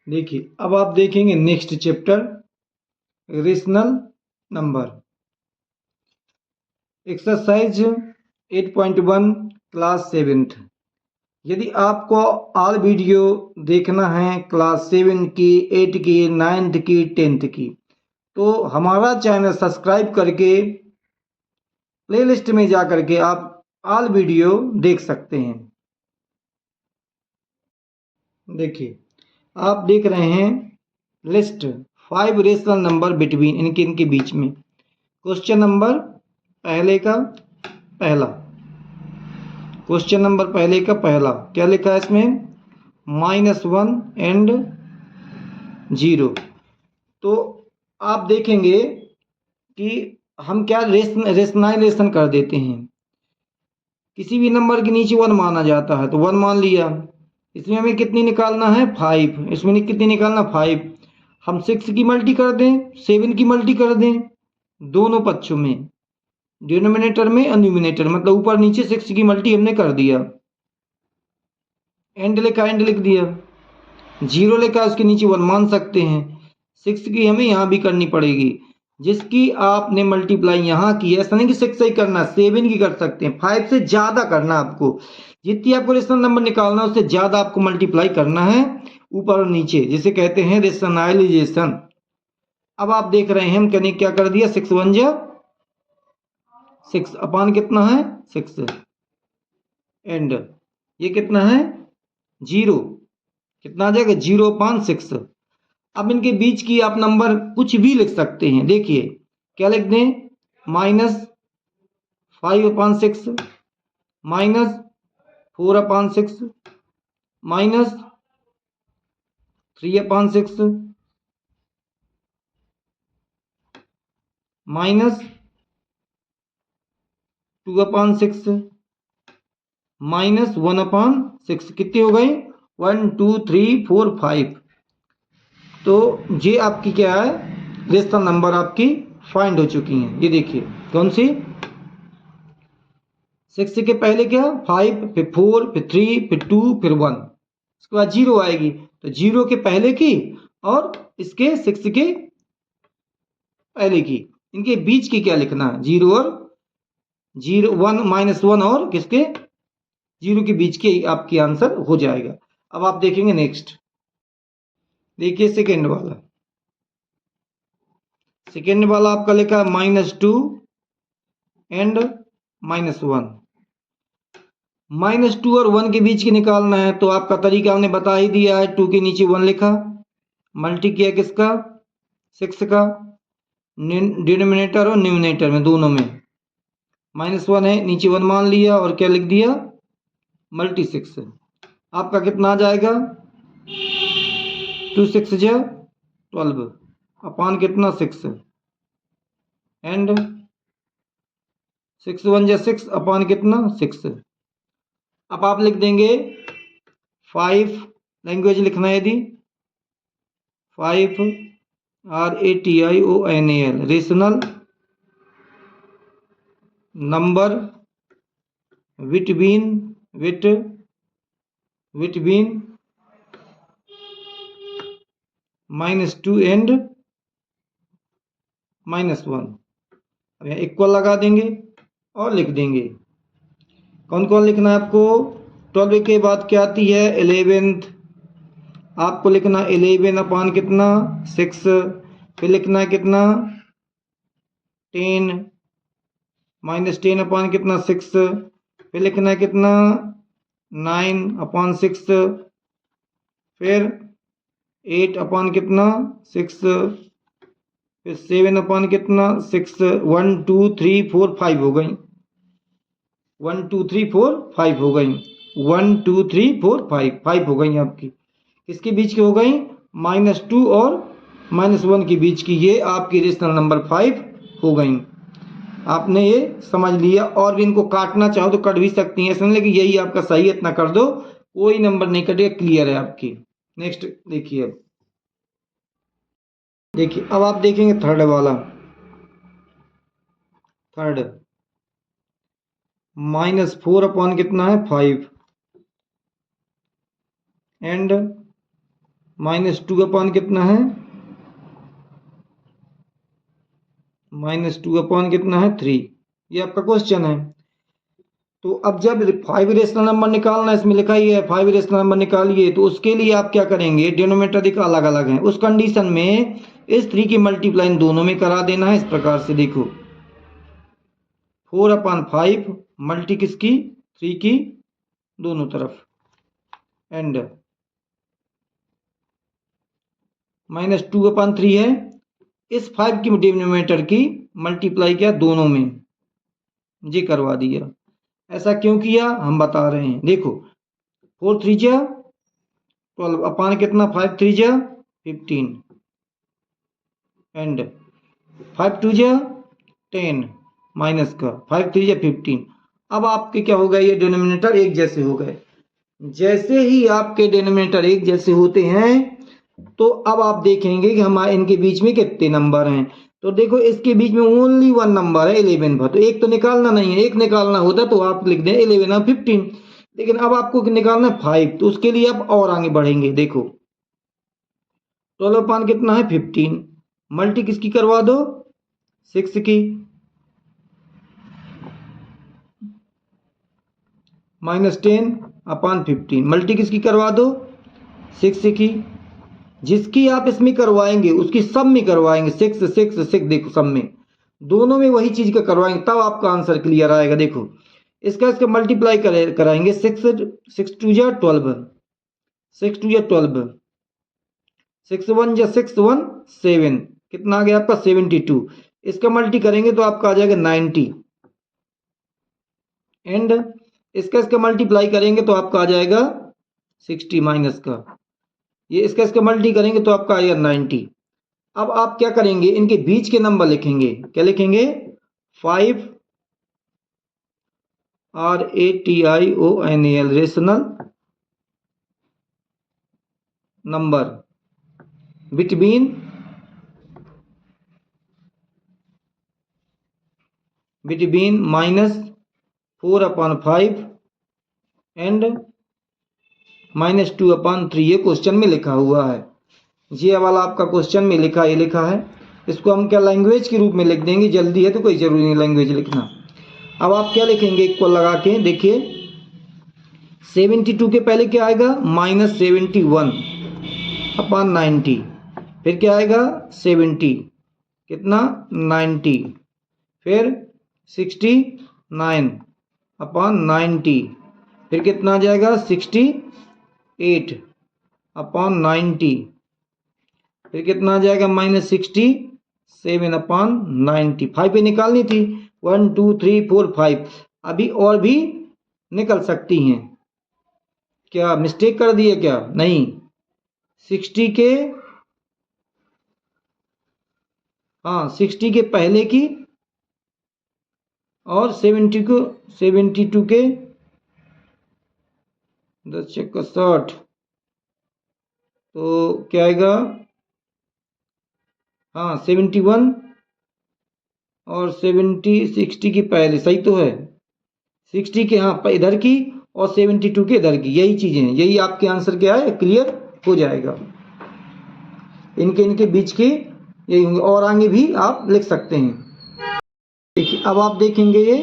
देखिए अब आप देखेंगे next chapter rational number exercise 8.1 class 7th। यदि आपको ऑल वीडियो देखना है क्लास 7 की, 8 की, 9th की, 10th की, तो हमारा चैनल सब्सक्राइब करके प्लेलिस्ट में जा करके आप ऑल वीडियो देख सकते हैं। देखिए आप देख रहे हैं लिस्ट 5 रेशनल नंबर बिटवीन, इनके बीच में। क्वेश्चन नंबर पहले का पहला क्या लिखा है इसमें? -1 एंड 0। तो आप देखेंगे कि हम क्या रेशनलाइजेशन कर देते हैं। किसी भी नंबर के नीचे 1 माना जाता है तो 1 मान लिया। इसमें हमें कितनी निकालना है? 5। इसमें कितनी निकालना? 5। हम 6 की मल्टी कर दें, 7 की मल्टी कर दें, दोनों पक्षों में, डिनोमिनेटर में और न्यूमिनेटर, मतलब ऊपर नीचे 6 की मल्टी हमने कर दिया। एंड लिखा, एंड लिख दिया। 0 लिखा, उसके नीचे 1 मान सकते हैं। 6 की हमें यहाँ भी करनी पड़ेगी, जिसकी आपने मल्टीप्लाई यहाँ की है। ऐसा नहीं कि 6 से ही करना, 7 की कर सकते हैं। 5 से ज़्यादा करना आपको, जितनी आपको रेशनल नंबर निकालना है उससे ज़्यादा आपको मल्टीप्लाई करना है ऊपर और नीचे, जिसे कहते हैं रेशनलाइजेशन। अब आप देख रहे हैं हम कहने क्या कर दिया, 6 1 जा 6 अपान कितना है? 6। एंड ये कितना है? 0। कितना आ जाएगा? 0/6। अब इनके बीच की आप नंबर कुछ भी लिख सकते हैं। देखिए क्या लिख दें? -5/6, -4/6, -3/6, -2/6, -1/6। कितनी हो गई? 1 2 3 4 5। तो ये आपकी क्या है? रेशनल नंबर आपकी फाइंड हो चुकी हैं। ये देखिए कौन सी? 6 के पहले क्या? 5, फिर 4, फिर 3, फिर 2, फिर 1, उसके बाद 0 आएगी। तो 0 के पहले की और इसके 6 के पहले की, इनके बीच की क्या लिखना है? 0 और 0 1 -1 और किसके? 0 के बीच के आपकी आंसर हो जाएगा। अब आप देखेंगे नेक्स्ट। देखिए सेकेंड वाला आपका लिखा है -2 एंड -1। -2 और 1 के बीच की निकालना है, तो आपका तरीका हमने बता ही दिया है। 2 के नीचे 1 लिखा, मल्टी किया किसका? 6 का, डिनोमिनेटर और न्यूमिनेटर में, दोनों में -1 है, नीचे 1 मान लिया और क्या लिख दिया? मल्टी 6। आपका कितना आ जाएगा? 2 6 जा 12 अपान कितना? 6। एंड 6 1 जा 6 अपान कितना? 6। अब आप लिख देंगे 5, लैंग्वेज लिखना है यदि 5 RATIONAL, rational number between -2 and -1। अब यहाँ इक्वल लगा देंगे और लिख देंगे। कौन कौन लिखना है आपको? 12 के बाद क्या आती है? 11th। आपको लिखना 11 अपान कितना? 6। फिर लिखना है कितना? 10 -10 अपान कितना? 6। फिर लिखना है कितना? 9 अपान 6। फिर 8 अपान कितना? 6। फिर 7 अपान कितना? 6। 1 2 3 4 5 हो गई। 1 2 3 4 5 हो गई। 1 2 3 4 5 हो गई आपकी। किसके बीच की हो गई? -2 और -1 के बीच की। ये आपकी रेशनल नंबर 5 हो गई। आपने ये समझ लिया। और भी इनको काटना चाहो तो कट भी सकती हैं, ऐसा नहीं कि यही आपका सही है इतना कर दो, कोई नंबर नहीं कटेगा। क्लियर है आपकी। नेक्स्ट देखिए। अब आप देखेंगे थर्ड वाला। थर्ड -4 अपान कितना है? 5 एंड -2 अपॉन कितना है, -2 अपॉन कितना है 3। ये आपका क्वेश्चन है। तो अब जब 5 रेशनल नंबर निकालना है, इसमें लिखा ही है 5 रेशनल नंबर निकालिए, तो उसके लिए आप क्या करेंगे, डिनोमिनेटर देखो अलग अलग है, उस कंडीशन में इस 3 की मल्टीप्लाई दोनों में करा देना है। इस प्रकार से देखो 4/5 मल्टी किसकी, 3 की दोनों तरफ, एंड -2/3 है, इस 5 की डिनोमिनेटर की मल्टीप्लाई किया दोनों में, ये करवा दिया। ऐसा क्यों किया हम बता रहे हैं। देखो 4 3 जा 12 अपान कितना 5 3 जा 15 एंड 5 2 जा 10 माइनस का 5 3 जा 15। अब आपके क्या हो गए, ये डिनोमिनेटर एक जैसे हो गए। जैसे ही आपके डिनोमिनेटर एक जैसे होते हैं तो अब आप देखेंगे कि हमारे इनके बीच में कितने नंबर हैं। तो देखो इसके बीच में ओनली 1 नंबर है 11 पर, तो एक तो निकालना नहीं है, एक निकालना होता तो आप लिख दें 11 और 15, लेकिन अब आपको निकालना है 5, तो उसके लिए आप और आगे बढ़ेंगे। देखो 12 पान कितना है 15, मल्टी किसकी करवा दो 6 की, -10 अपान 15 मल्टी किसकी करवा दो 6 की, जिसकी आप इसमें करवाएंगे उसकी सब में करवाएंगे 6 6 6, देखो सब में दोनों में वही चीज का करवाएंगे, तब आपका आंसर क्लियर आएगा। देखो इसका मल्टीप्लाई कराएंगे 6 6 2 जा 12, 6 2 जा 12, 6 1 जा 6 1 7, कितना आ गया आपका 72। इसका मल्टी करेंगे तो आपका आ जाएगा 90 एंड इसका मल्टीप्लाई करेंगे तो आपका आ जाएगा 60 माइनस का, ये इसका मल्टी करेंगे तो आपका आएगा 90। अब आप क्या करेंगे, इनके बीच के नंबर लिखेंगे, क्या लिखेंगे 5 RATIONAL rational number between -4/5 and -2/3, ये क्वेश्चन में लिखा हुआ है। ये वाला आपका क्वेश्चन में लिखा है। इसको हम क्या लैंग्वेज के रूप में लिख देंगे, जल्दी है तो कोई जरूरी नहीं लैंग्वेज लिखना। अब आप क्या लिखेंगे, इक्वल लगा के देखिए 72 के पहले क्या आएगा -71/90, फिर क्या आएगा 70 कितना 90, फिर 69/90, फिर कितना आ जाएगा 68/90, फिर कितना आ जाएगा -67/90। 5 पे निकालनी थी 1 2 3 4 5, अभी और भी निकल सकती हैं। क्या मिस्टेक कर दिए क्या, नहीं 60 के, हाँ 60 के पहले की और 72 के 10 चक्का 60, तो क्या आएगा, हाँ 71 और 60 की पहले, सही तो है 60 के हाँ इधर की और 72 के इधर की, यही चीजें हैं, यही आपके आंसर क्या है, क्लियर हो जाएगा। इनके बीच के यही होंगे, और आगे भी आप लिख सकते हैं। देखिए अब आप देखेंगे ये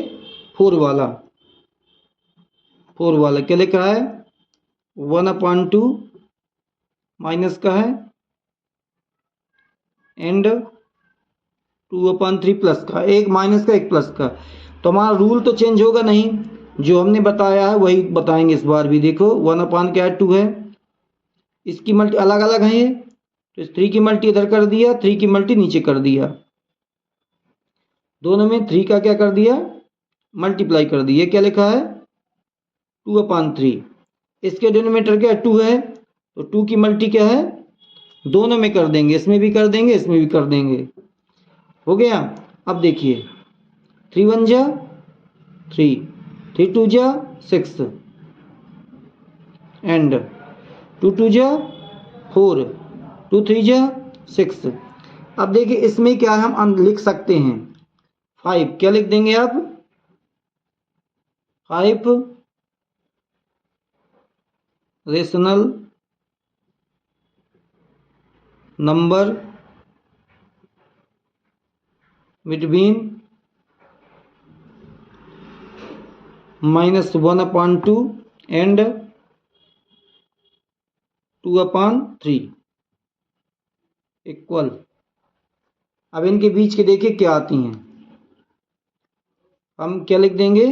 4 वाला क्या लिखा है 1/2 माइनस का है एंड 2/3 प्लस का, एक माइनस का एक प्लस का। तो हमारा रूल तो चेंज होगा नहीं, जो हमने बताया है वही बताएंगे इस बार भी। देखो 1/, क्या है 2 है, इसकी मल्टी अलग अलग है ये, तो इस 3 की मल्टी इधर कर दिया, 3 की मल्टी नीचे कर दिया, दोनों में 3 का क्या कर दिया मल्टीप्लाई कर दिया, क्या लिखा है 2/3। इसके डिनोमिनेटर क्या 2 है, तो 2 की मल्टी क्या है दोनों में कर देंगे, इसमें भी कर देंगे इसमें भी कर देंगे, हो गया। अब देखिए 3 1 जा 3, 3 2 जा 6 एंड 2 2 जा 4, 2 3 जा 6। अब देखिए इसमें क्या हम लिख सकते हैं 5, क्या लिख देंगे आप 5 rational number between -1/2 and 2/3 equal. अब इनके बीच के देखिए क्या आती हैं, हम क्या लिख देंगे,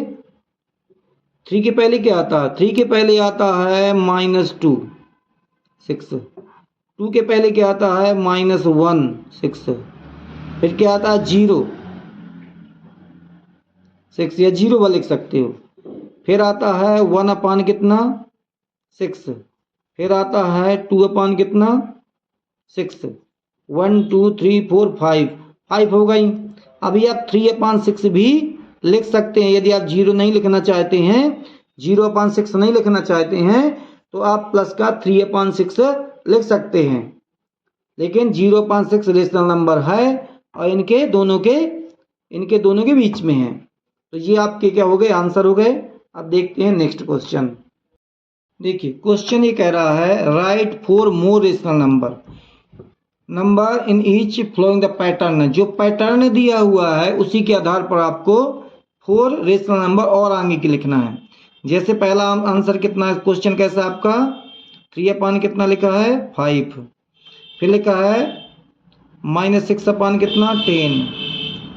3 के पहले क्या आता है, 3 के पहले आता है -2 6, 2 के पहले क्या आता है -1 6, फिर क्या आता है 0 6 या 0 1 लिख सकते हो, फिर आता है 1/, कितना 6, फिर आता है 2/, कितना 6, 1 2 3 4 5 हो गई। अभी आप 3/6 भी लिख सकते हैं, यदि आप 0 नहीं लिखना चाहते हैं, 0/6 नहीं लिखना चाहते हैं तो आप प्लस का 3/6 लिख सकते हैं, लेकिन 0/6 रेशनल नंबर है और इनके दोनों के बीच में है। तो ये आपके क्या हो गए, आंसर हो गए। अब देखते हैं नेक्स्ट क्वेश्चन। देखिए क्वेश्चन ये कह रहा है right 4 more rational number in each following the pattern. जो पैटर्न दिया हुआ है उसी के आधार पर आपको 4 रेशनल नंबर और आगे की लिखना है। जैसे पहला आंसर कितना है, क्वेश्चन कैसा है आपका, 3/, कितना लिखा है 5, फिर लिखा है -6/, कितना 10,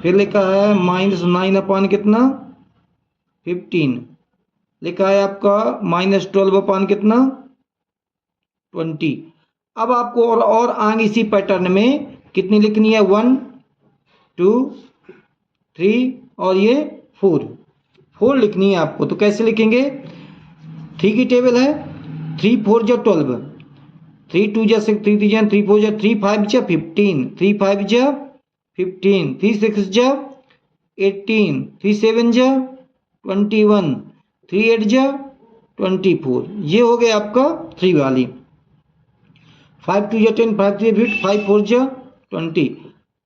फिर लिखा है -9/, कितना 15, लिखा है आपका -12/, कितना 20। अब आपको और आगे इसी पैटर्न में कितनी लिखनी है, 1 2 3 और ये 4 लिखनी है आपको। तो कैसे लिखेंगे, 3 की टेबल है, 3 4 जा 12, 3 2 जा 6, 3 3 जा 3 4 जा 3 5 जा 15, 3 5 जा 15, 3 6 जा 18, 3 7 जा 21, 3 8 जा 24। ये हो गया आपका 3 वाली। 5 2 जा 10, 5 3 8, 5 4 जा 20,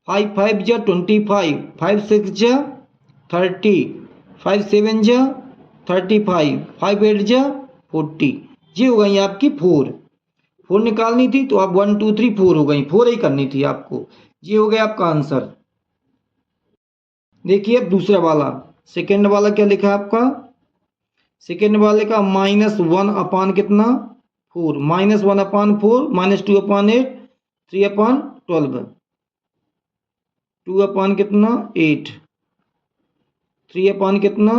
5 5 जा 25, 5 6 जा 30, 5 7 जा 35, 5 8 जा 40। ये हो गई आपकी 4 निकालनी थी तो आप 1 2 3 4 हो गई, 4 ही करनी थी आपको। ये हो गया आपका आंसर। देखिए अब दूसरा वाला, सेकेंड वाला क्या लिखा है आपका, सेकेंड वाले का -1/, कितना 4, -1/4, -2/8, 3/12, 2/, कितना 8, 3/, कितना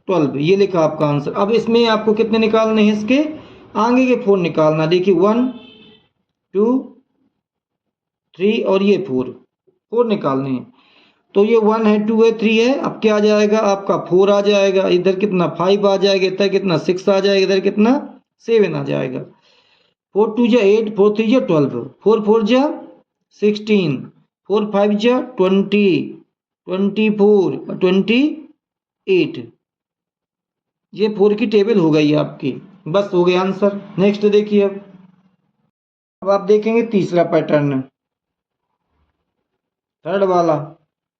12। ये लिखा आपका आंसर। अब इसमें आपको कितने निकालने हैं, इसके आगे के 4 निकालना। देखिए 1 2 3 और ये 4 निकालने हैं। तो ये 1 है 2 है 3 है, अब क्या आ जाएगा आपका 4 आ जाएगा, इधर कितना 5 आ जाएगा, इधर कितना 6 आ जाएगा, इधर कितना 7 आ जाएगा। 4 2 जा 8, 4 3 जा 12, 4 4 जा 16, 4 5 जा 20, 24 28। ये 4 की टेबल हो गई आपकी, बस हो गया आंसर। नेक्स्ट देखिए अब आप देखेंगे तीसरा पैटर्न, थर्ड वाला।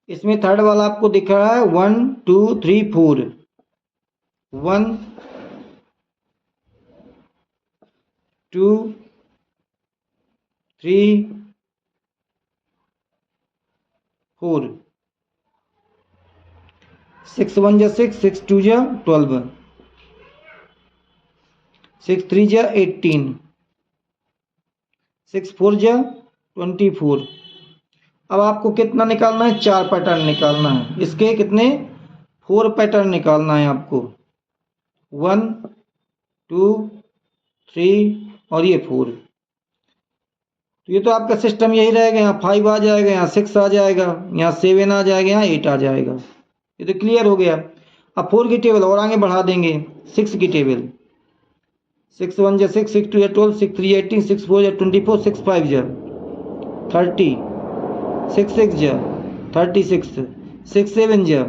इसमें थर्ड वाला आपको दिख रहा है 1 2 3 4, 1 2 3 4, 6 1 जा 6, 6 2 जा 12, 6 3 जा 18, 6 4 जा 24। अब आपको कितना निकालना है, 4 पैटर्न निकालना है। इसके कितने 4 पैटर्न निकालना है आपको, 1 2 3 और ये 4। तो ये तो आपका सिस्टम यही रहेगा, यहाँ 5 आ जाएगा, यहाँ 6 आ जाएगा, यहाँ 7 आ जाएगा, यहाँ 8 आ जाएगा। ये तो क्लियर हो गया। अब 4 की टेबल और आगे बढ़ा देंगे, 6 की टेबल, 6 1 जा 6, 6 2 जा 12, 6 3 जा 18, 6 4 जा 24, 6 5 जा 30, 6 6 जा 36, 6 7 जा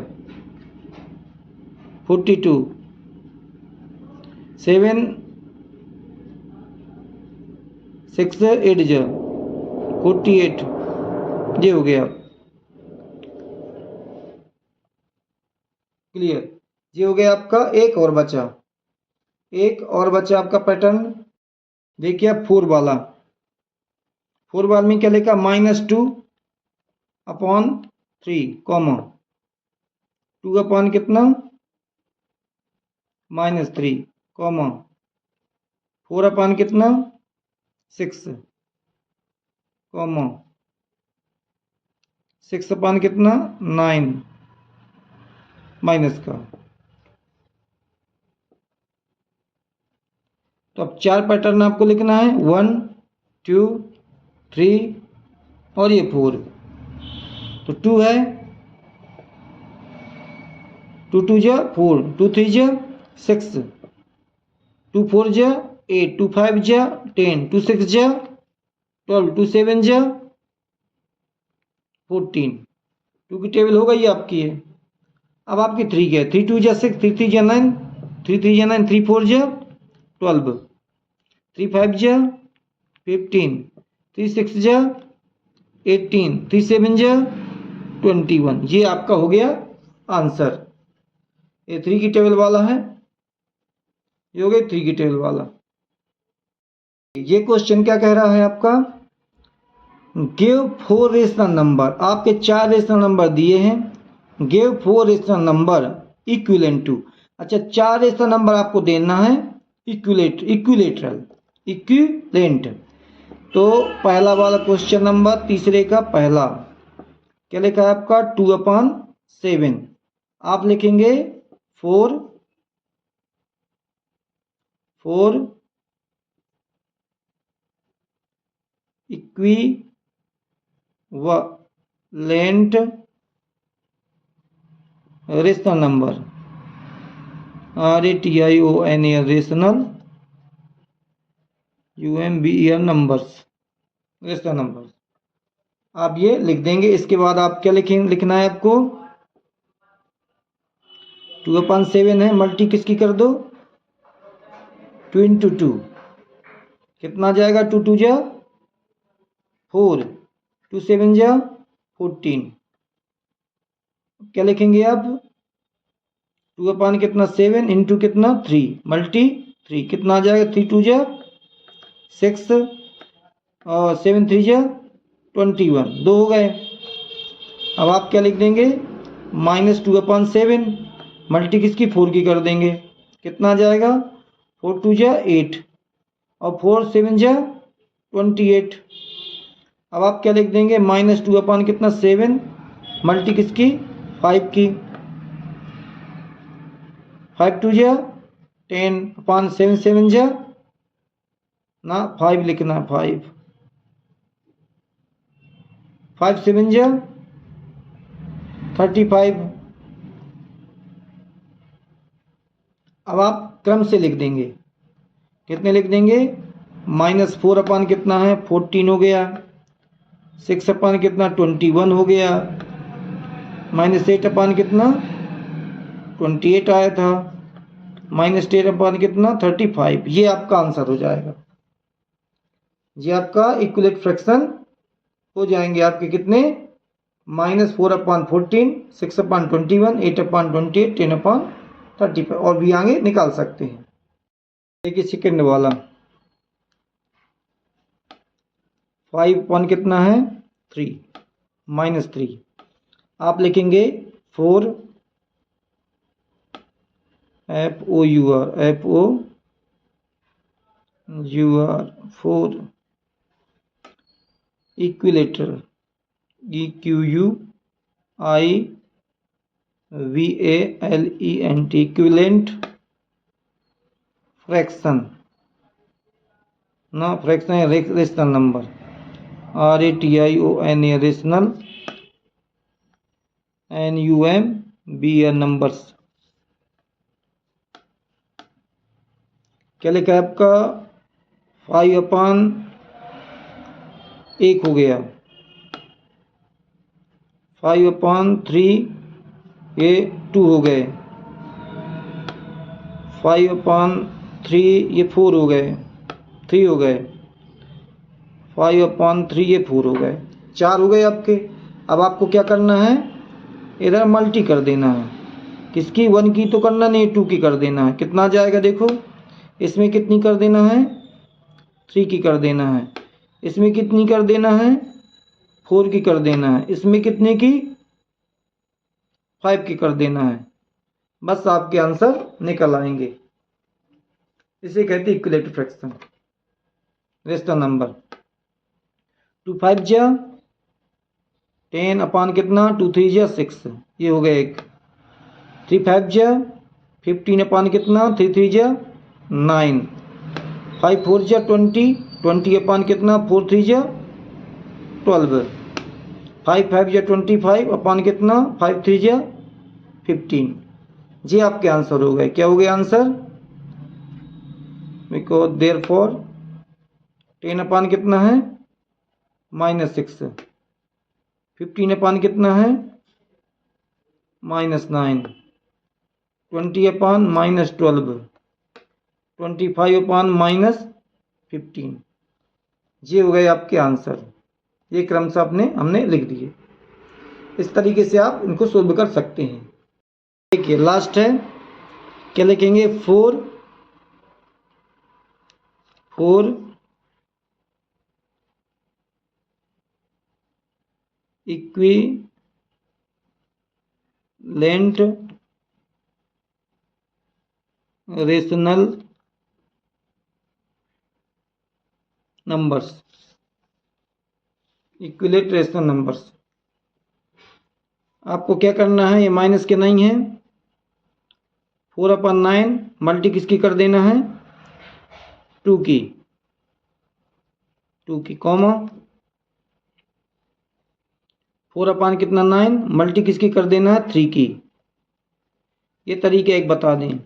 42, 7 6 8 जा 48। ये हो गया क्लियर। ये हो गया आपका। एक और बचा आपका पैटर्न। देखिए आप 4 वाला, 4 बार में क्या लिखा -2 अपॉन 3 कॉमा 2 अपॉन कितना -3 कॉमा 4 अपॉन कितना 6 कॉमा 6 अपॉन कितना 9 माइनस का। तो अब 4 पैटर्न आपको लिखना है 1 2 3 और ये 4। तो 2 है 2 2 जा 4 2 3 जा 6 2 4 जा 8 2 5 जा 10 2 6 जा 12 2 7 जा 14। 2 की टेबल हो गई आपकी है। अब आपकी 3 क्या है 3 2 जा 6 3 3 जा 9 3 3 जा 9 3 4 जा 12 3 5 जा 15 3 6 जा 18 3 7 जा 21। ये आपका हो गया आंसर। ये 3 की टेबल वाला है, ये हो गया 3 की टेबल वाला। ये क्वेश्चन क्या कह रहा है आपका, गिव 4 रेशनल नंबर। आपके 4 रेशनल नंबर दिए हैं, give 4 rational number equivalent to. अच्छा 4 रेशनल नंबर आपको देना है इक्विवेलेंट। तो पहला वाला क्वेश्चन नंबर तीसरे का पहला क्या लिखा है आपका 2/7। आप लिखेंगे 4 equivalent rational number RATIONAL rational UMBER numbers rational numbers. आप ये लिख देंगे। इसके बाद आप क्या लिखना है आपको 2/7 है, मल्टी किसकी कर दो 2 × 2 कितना जाएगा 2 2 जा 4 2 7 जा 14। क्या लिखेंगे आप 2 कितना 7 इंटू कितना 3 मल्टी 3 कितना आ जाएगा 3 2 जा 6 और 7 3 जा 21 2 हो गए। अब आप क्या लिख देंगे -2/7 मल्टी किसकी 4 की कर देंगे कितना आ जाएगा 4 2 जा 8 और 4 7 जा 28। अब आप क्या लिख देंगे -2 कितना 7 मल्टी किसकी 5 की 5 2 जा 10/7 7 जा ना 5 लिखना 5 7 जा 35। अब आप क्रम से लिख देंगे कितने लिख देंगे -4 कितना है 14 हो गया 6 कितना 21 हो गया -8 कितना 28 आया था -10 कितना 35। ये आपका आंसर हो जाएगा। ये आपका इक्विवेलेंट फ्रैक्शन हो जाएंगे आपके कितने -4/14 6/21 8/28 10/35 और भी आगे निकाल सकते हैं। देखिए सेकंड वाला 5 कितना है 3 -3। आप लिखेंगे 4 FOUR 4 इक्विलेटर EQUIVALENT इक्विवेलेंट फ्रैक्शन ना fraction rational number RATIONA rational NUMBR numbers. क्या लिखा है आपका 5/1 हो गया 5/3 ये 2 हो गए 5/3 ये 4 हो गए 3 हो गए 5/3 ये 4 हो गए 4 हो गए आपके। अब आपको क्या करना है इधर मल्टी कर देना है किसकी 1 की तो करना नहीं 2 की कर देना है। कितना जाएगा देखो इसमें कितनी कर देना है 3 की कर देना है इसमें कितनी कर देना है, 4 की कर देना है, इसमें कितने की, 5 की कर देना है। बस आपके आंसर निकल आएंगे। इसे कहते हैं इक्विलेटरल फ्रैक्शन, रेशनल नंबर। 2 5 जा 10 अपान कितना, 2 3 जा 6, ये हो गया एक। 3 5 जा 15 अपान कितना, 3 3 जा 9। 5 4 जा 20, 20 अपान कितना, 4 3 जा 12। 5 5 जा 25 अपान कितना, 5 3 जा 15। ये आपके आंसर हो गए। क्या हो गया आंसर, बिकॉज देयरफॉर 10 अपान कितना है, -6। 15 अपान कितना है, -9। 20 अपान -12। 25 अपान -15। ये हो गए आपके आंसर। ये क्रम से हमने लिख दिए। इस तरीके से आप इनको सोल्व कर सकते हैं। देखिए लास्ट है, क्या लिखेंगे, 4 equivalent rational numbers, equivalent rational numbers. आपको क्या करना है, ये माइनस के नहीं है, 4/9 मल्टी किसकी कर देना है, 2 की कॉमा 4 अपान कितना 9 मल्टी किसकी कर देना है, 3 की। ये तरीका एक बता दें,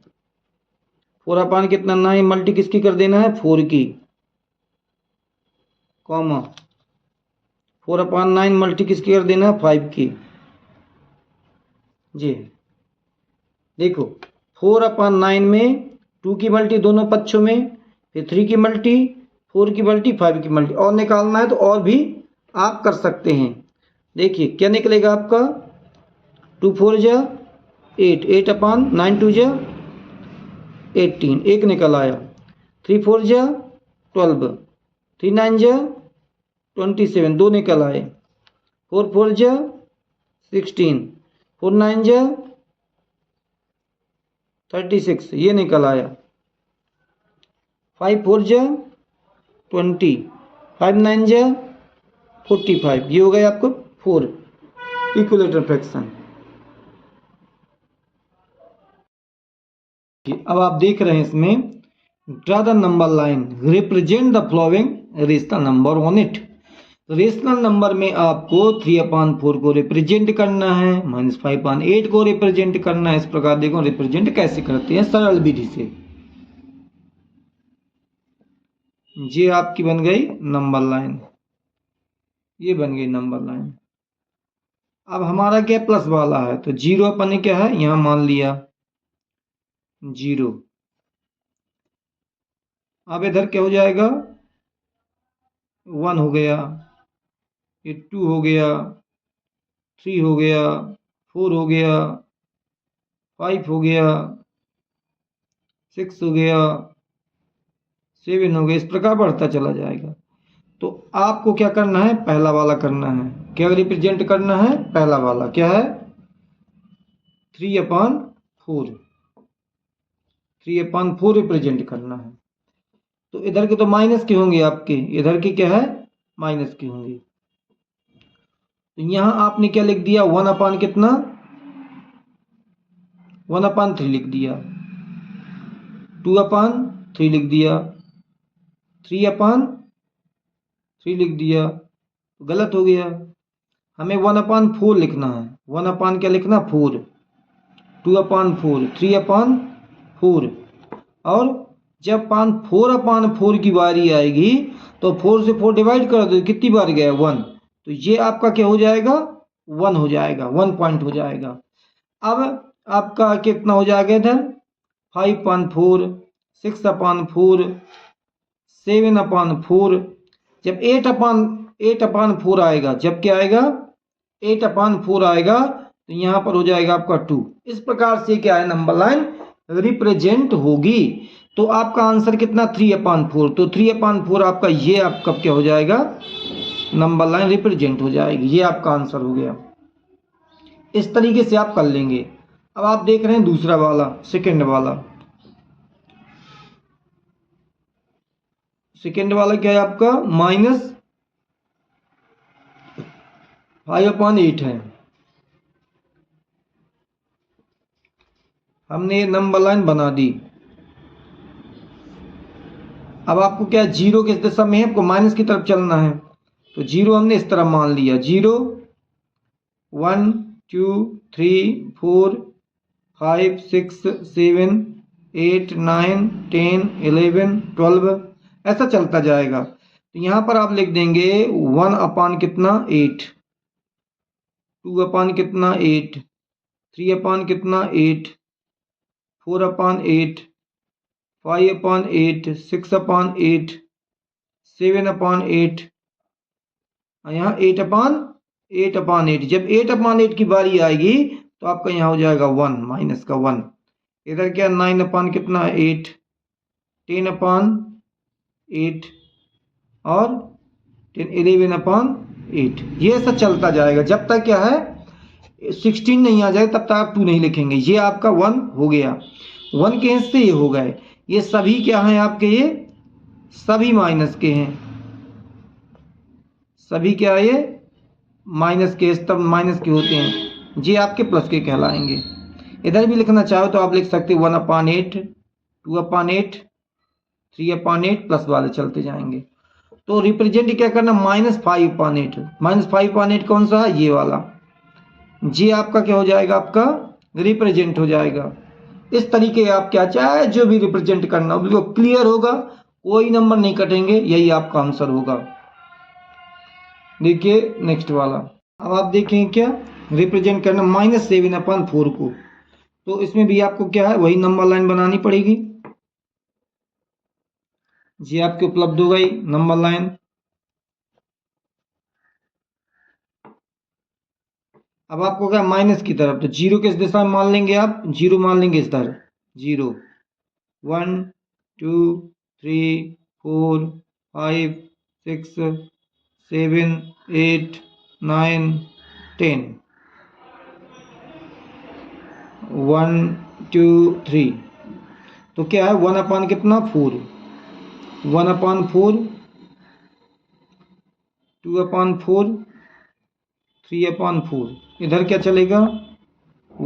4 अपान कितना 9 मल्टी किसकी कर देना है, 4 की, कॉमा 4/9 मल्टी किसकी कर देना है, 5 की। जी देखो 4/9 में 2 की मल्टी दोनों पक्षों में, फिर 3 की मल्टी, 4 की मल्टी, 5 की मल्टी, और निकालना है तो और भी आप कर सकते हैं। देखिए क्या निकलेगा आपका, 2 4 जा 8, 8/9 2 जा 18, एक निकल आया। 3 4 जा 12, 3 9 जा 27, दो निकल आए। 4 4 जा 16, 4 9 जा 36, ये निकल आया। 5 4 जा 20, 5 9 जा 45, ये हो गया आपको 4 इक्विलेटरल फ्रैक्शन। अब आप देख रहे हैं इसमें, draw the number line represent the flowing rational number on it. Rational number में आपको 3/4 को रिप्रेजेंट करना है, -5/8 को रिप्रेजेंट करना है। इस प्रकार देखो रिप्रेजेंट कैसे करते हैं सरल विधि से। ये आपकी बन गई नंबर लाइन, ये बन गई नंबर लाइन। अब हमारा क्या प्लस वाला है, तो 0 अपन ने क्या है यहां मान लिया 0। अब इधर क्या हो जाएगा, 1 हो गया, ये 2 हो गया, 3 हो गया, 4 हो गया, 5 हो गया, 6 हो गया, 7 हो गया, इस प्रकार बढ़ता चला जाएगा। तो आपको क्या करना है, पहला वाला करना है। क्या रिप्रेजेंट करना है, पहला वाला क्या है, 3/4, 3/4 रिप्रेजेंट करना है। तो इधर के तो माइनस के होंगे आपके, इधर के क्या है माइनस के होंगे। तो यहां आपने क्या लिख दिया, 1/ कितना 1/3 लिख दिया, 2/3 लिख दिया, 3/3 लिख दिया, तो गलत हो गया। हमें 1/4 लिखना है। 1/ क्या लिखना, 4, 2/4, 3/4। और जब 4/4 की बारी आएगी तो 4 से 4 डिवाइड कर दो, कितनी बार गया 1, तो ये आपका क्या हो जाएगा 1 हो जाएगा, 1 पॉइंट हो जाएगा। अब आपका कितना हो जाएगा इधर 5/4, 6/4, 7/4। जब 8/4 आएगा, जब क्या आएगा 8/4 आएगा, तो यहां पर हो जाएगा आपका 2। इस प्रकार से क्या है नंबर लाइन रिप्रेजेंट होगी। तो आपका आंसर कितना 3/4। तो 3/4 आपका ये आपका क्या हो जाएगा, नंबर लाइन रिप्रेजेंट हो जाएगी। ये आपका आंसर हो गया। इस तरीके से आप कर लेंगे। अब आप देख रहे हैं दूसरा वाला, सेकंड वाला। सेकंड वाला क्या है आपका, -5/8 है। हमने ये नंबर लाइन बना दी। अब आपको क्या है, जीरो किस दिशा में है, आपको माइनस की तरफ चलना है। तो जीरो हमने इस तरह मान लिया, 0 1 2 3 4 5 6 7 8 9 10 11 12, ऐसा चलता जाएगा। तो यहाँ पर आप लिख देंगे 1 कितना 8, 2 कितना 8, 3 कितना 8, 4/8, 5/8, 6/8, 7/8, यहाँ 8/8। जब 8/8 की बारी आएगी तो आपका यहाँ हो जाएगा 1, माइनस का 1। इधर क्या 9 कितना 8, 10/8 और 11/8। ये ऐसा चलता जाएगा जब तक क्या है 16 नहीं आ जाए, तब तक आप 2 नहीं लिखेंगे। ये आपका 1 हो गया। 1 के हिस्से ये हो गए। ये सभी क्या हैं आपके, ये सभी माइनस के हैं। सभी क्या है, ये माइनस के, तब माइनस के होते हैं। ये आपके प्लस के कहलाएंगे। इधर भी लिखना चाहो तो आप लिख सकते 1/8, 2/8, 3/8, प्लस वाले चलते जाएंगे। तो रिप्रेजेंट क्या करना, -5/8। -5/8 कौन सा है, ये वाला। ये आपका क्या हो जाएगा, आपका रिप्रेजेंट हो जाएगा। इस तरीके आप क्या चाहे जो भी रिप्रेजेंट करना बिल्कुल क्लियर होगा, कोई नंबर नहीं कटेंगे, यही आपका आंसर होगा। देखिए नेक्स्ट वाला। अब आप देखें क्या रिप्रेजेंट करना -7/4 को। तो इसमें भी आपको क्या है, वही नंबर लाइन बनानी पड़ेगी। जी आपके उपलब्ध हो गई नंबर लाइन। अब आपको क्या माइनस की तरफ, तो जीरो किस दिशा में मान लेंगे आप, जीरो मान लेंगे इस तरह, 0 1 2 3 4 5 6 7 8 9 10 1 2 3। तो क्या है 1/4 कितना 4, 1/4, 2/4, 3/4। इधर क्या चलेगा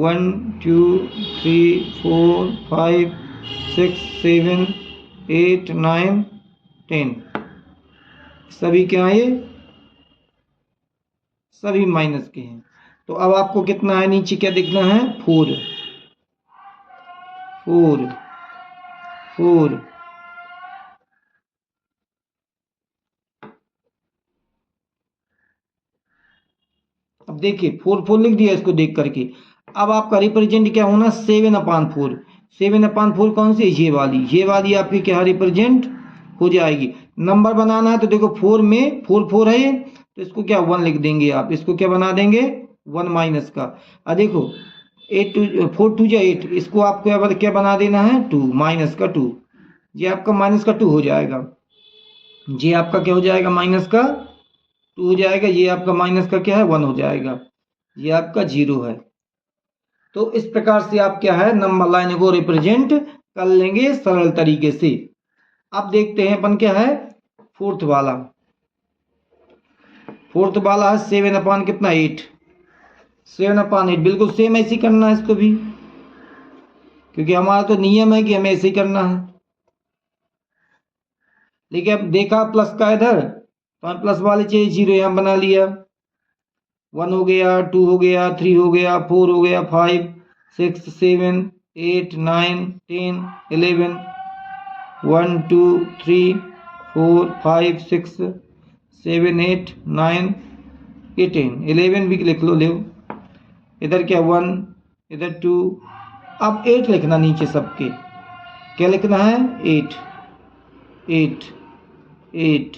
1 2 3 4 5 6 7 8 9 10। सभी क्या है, ये सभी माइनस के हैं। तो अब आपको कितना है, नीचे क्या दिखना है, 4 4 4। अब देखिए 4 4 लिख दिया इसको देख करके। अब आपका रिप्रेजेंट क्या होना, 7/4। 7/4 कौन सी, ये वाली आपकी क्या रिप्रेजेंट हो जाएगी। नंबर बनाना है तो देखो 4 में 4 4 है ये, तो इसको क्या 1 लिख देंगे आप, इसको क्या बना देंगे 1 माइनस का। अब देखो 8 2 4 2 8, इसको आपको क्या बना देना है 2, माइनस का 2। ये आपका माइनस का 2 हो जाएगा। ये आपका क्या हो जाएगा, माइनस का 2 हो जाएगा। ये आपका माइनस का क्या है 1 हो जाएगा। ये आपका 0 है। तो इस प्रकार से आप क्या है नंबर लाइन को रिप्रेजेंट कर लेंगे सरल तरीके से। अब देखते हैं अपन क्या है फोर्थ वाला। फोर्थ वाला है 7/8 कितना 8, 7/8। बिल्कुल सेम ऐसे ही करना है इसको भी, क्योंकि हमारा तो नियम है कि हमें ऐसे ही करना है। लेकिन अब देखा प्लस का इधर, तो हम प्लस वाले चाहिए, 0 यहाँ बना लिया। 1 हो गया, 2 हो गया, 3 हो गया, 4 हो गया, 5 6 7 8 9 10 11 1 2 3 4 5 6 7 8 9 ये 10 11 भी लिख लो, ले इधर क्या 1, इधर 2। अब 8 लिखना नीचे सबके, क्या लिखना है 8 8 8,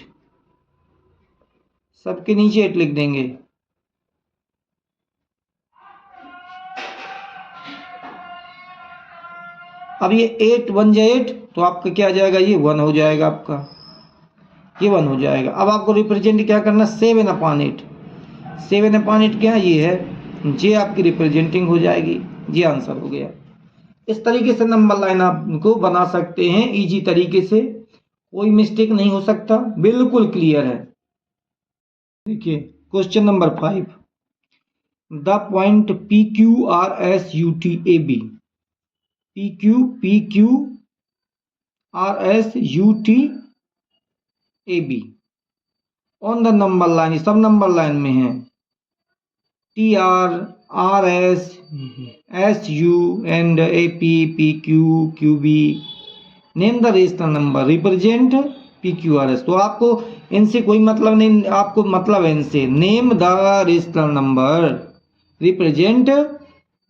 सबके नीचे 8 लिख देंगे। अब ये 8 1 जा 8, तो आपका क्या आ जाएगा, ये 1 हो जाएगा आपका, ये 1 हो जाएगा। अब आपको रिप्रेजेंट क्या करना, 7/8, 7/8 क्या है, ये है, जे आपकी रिप्रेजेंटिंग हो जाएगी, ये आंसर हो गया। इस तरीके से नंबर लाइन आपको बना सकते हैं इजी तरीके से, कोई मिस्टेक नहीं हो सकता, बिल्कुल क्लियर है। देखिए question number 5, the point PQRSUTAB, PQRSUTAB on the number line, सब नंबर लाइन में है, TR RS SU and AP PQ QB, name the rational number represent PQRS। तो आपको इनसे कोई मतलब नहीं, आपको मतलब है इनसे, name the rational number represent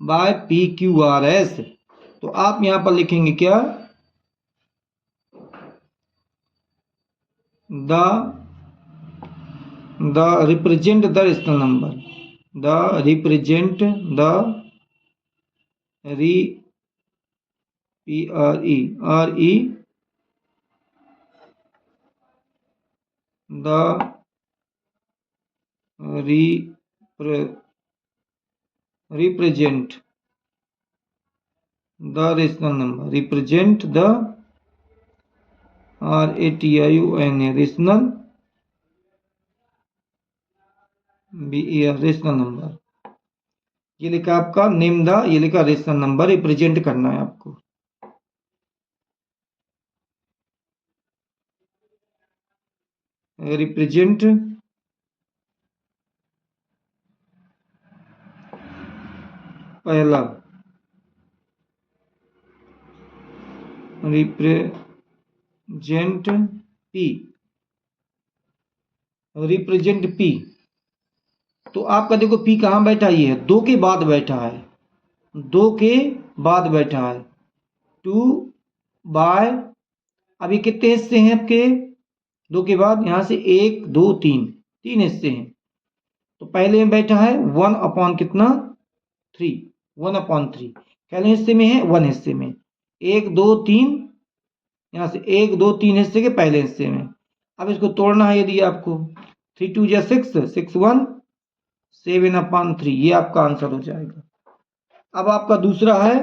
by PQRS। तो आप यहां पर लिखेंगे क्या, the represent the rational number, the represent the RE the represent the rational number, represent the RATIONA rational rational number, ये लिखा आपका नेम द, ये लिखा रेशनल नंबर, रिप्रेजेंट करना है आपको। रिप्रेजेंट पहला, रिप्रेजेंट P, रिप्रेजेंट P। तो आपका देखो P कहाँ बैठा, ये है 2 के बाद बैठा है, 2 के बाद बैठा है, 2 बाय, अभी कितने हिस्से हैं आपके, 2 के बाद यहां से 1 2 3, 3 हिस्से हैं। तो पहले में बैठा है 1/3, 1/3, पहले हिस्से में है 1 हिस्से में, 1 2 3, यहां से 1 2 3 हिस्से के पहले हिस्से में। अब इसको तोड़ना है, यदि आपको 3 2 6 6 1 7/3, ये आपका आंसर हो जाएगा। अब आपका दूसरा है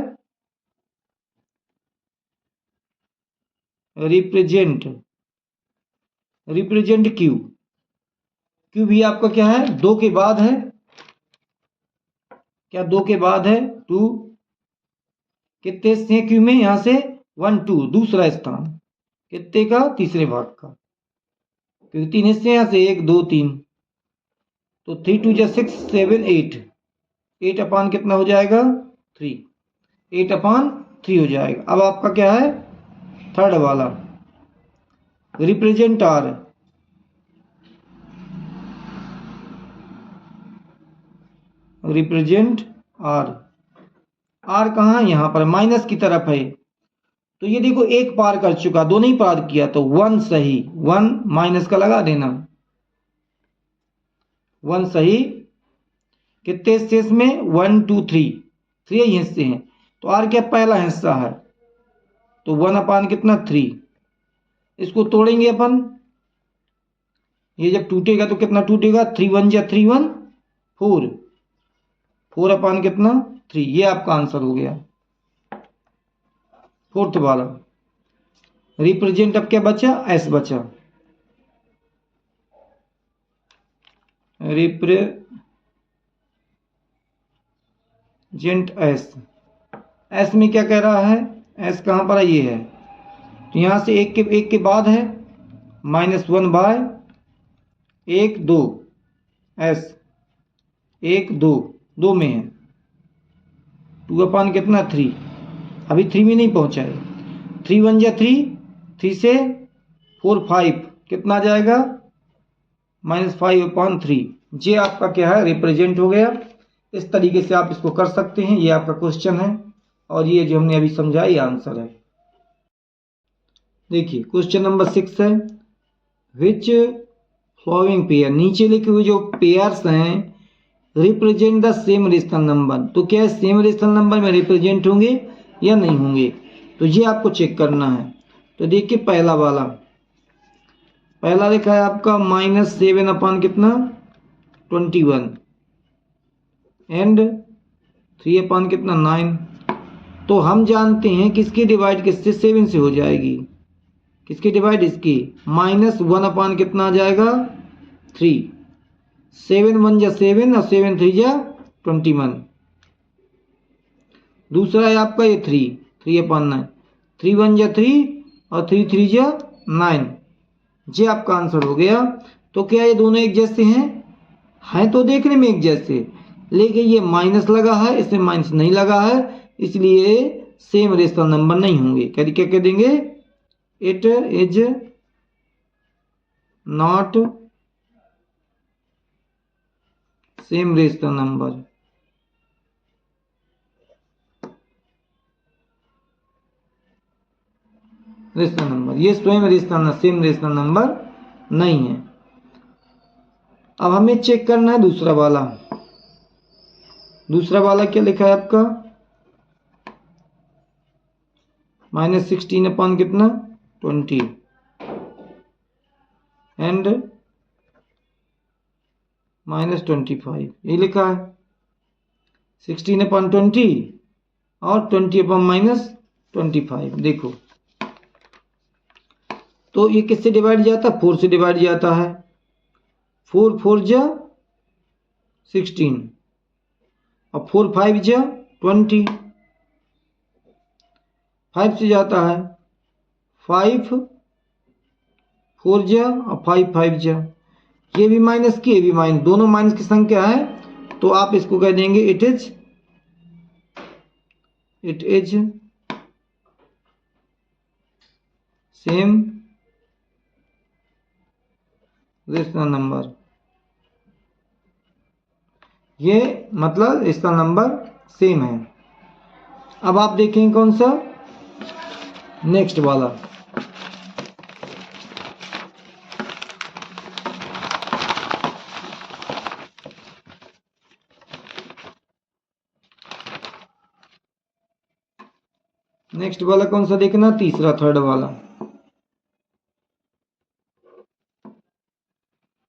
रिप्रेजेंट Q, Q भी आपका क्या है, 2 के बाद है, क्या 2 के बाद है, 2, कितने से Q में, यहां से 1 2, दूसरा स्थान, कितने का, तीसरे भाग का, क्योंकि 3 हिस्से, यहां से 1 2 3, तो 3 2 6 7 8, 8/, कितना हो जाएगा, 3, 8/3 हो जाएगा। अब आपका क्या है, थर्ड वाला, रिप्रेजेंट R, रिप्रेजेंट R कहाँ, यहां पर माइनस की तरफ है, तो ये देखो 1 पार कर चुका, 2 नहीं पार किया, तो 1 सही, 1 माइनस का लगा देना, 1 सही, कितने हिस्से इसमें, 1 2 3, 3 हिस्से हैं, तो R क्या पहला हिस्सा है, तो 1/, कितना 3, इसको तोड़ेंगे अपन, ये जब टूटेगा तो कितना टूटेगा, 3 1 जा 3 1 4, 4/, कितना 3, ये आपका आंसर हो गया, फोर्थ वाला। रिप्रेजेंट अब क्या बचा, S बचा, रिप्रेजेंट S में क्या कह रहा है, S कहां पर है, ये है, तो यहां से एक के बाद है, -1 बाय 1 2, S 1 2 2 में है, 2/, कितना 3, अभी 3 में नहीं पहुंचा है, 3 1 जा 3, 3 से 4 5, कितना आ जाएगा, -5/3, ये आपका क्या है, रिप्रेजेंट हो गया। इस तरीके से आप इसको कर सकते हैं, ये आपका क्वेश्चन है, और ये जो हमने अभी समझा ये आंसर है। देखिए क्वेश्चन नंबर 6 है, विच फ्लोइंग पेयर, नीचे लिखे हुए जो पेयर्स हैं, represent the same rational number, तो क्या सेम रेशनल नंबर में रिप्रेजेंट होंगे या नहीं होंगे। तो ये आपको चेक करना है। तो देखिए पहला वाला, पहला लिखा है आपका -7 अपान कितना 21 एंड 3 अपान कितना 9। तो हम जानते हैं किसकी डिवाइड किससे 7 से हो जाएगी, किसकी डिवाइड इसकी, -1 अपान कितना आ जाएगा 3। 7 1 जा 7 और 7 3 जा 21। दूसरा है आपका ये 3 अपान 9, 3 1 जा 3 और 3 3 जा 9। ये आपका आंसर हो गया। तो क्या ये दोनों एक जैसे हैं तो देखने में एक जैसे, लेकिन ये माइनस लगा है, इसमें माइनस नहीं लगा है, इसलिए सेम रेशनल नंबर नहीं होंगे। क्या कह देंगे, it is not same rational number. Rational number, ये स्वयं रेशनल सेम रेशनल नंबर नहीं है। अब हमें चेक करना है दूसरा वाला। दूसरा वाला क्या लिखा है आपका, -16 अपान कितना 20 एंड -25, ये लिखा है 16 अपान 20 और 20 अपान -25। देखो तो ये किससे डिवाइड जाता है, 4 से डिवाइड जाता है। 4 4 जा 16 और 4 5 जा 20, 5 से जाता है 5 4 जा और 5 5 जा, ये भी माइनस की ये भी माइनस, दोनों माइनस की संख्या है, तो आप इसको कह देंगे it is same rational number. ये मतलब इसका नंबर सेम है। अब आप देखेंगे कौन सा, नेक्स्ट वाला। नेक्स्ट वाला कौन सा देखना, तीसरा थर्ड वाला।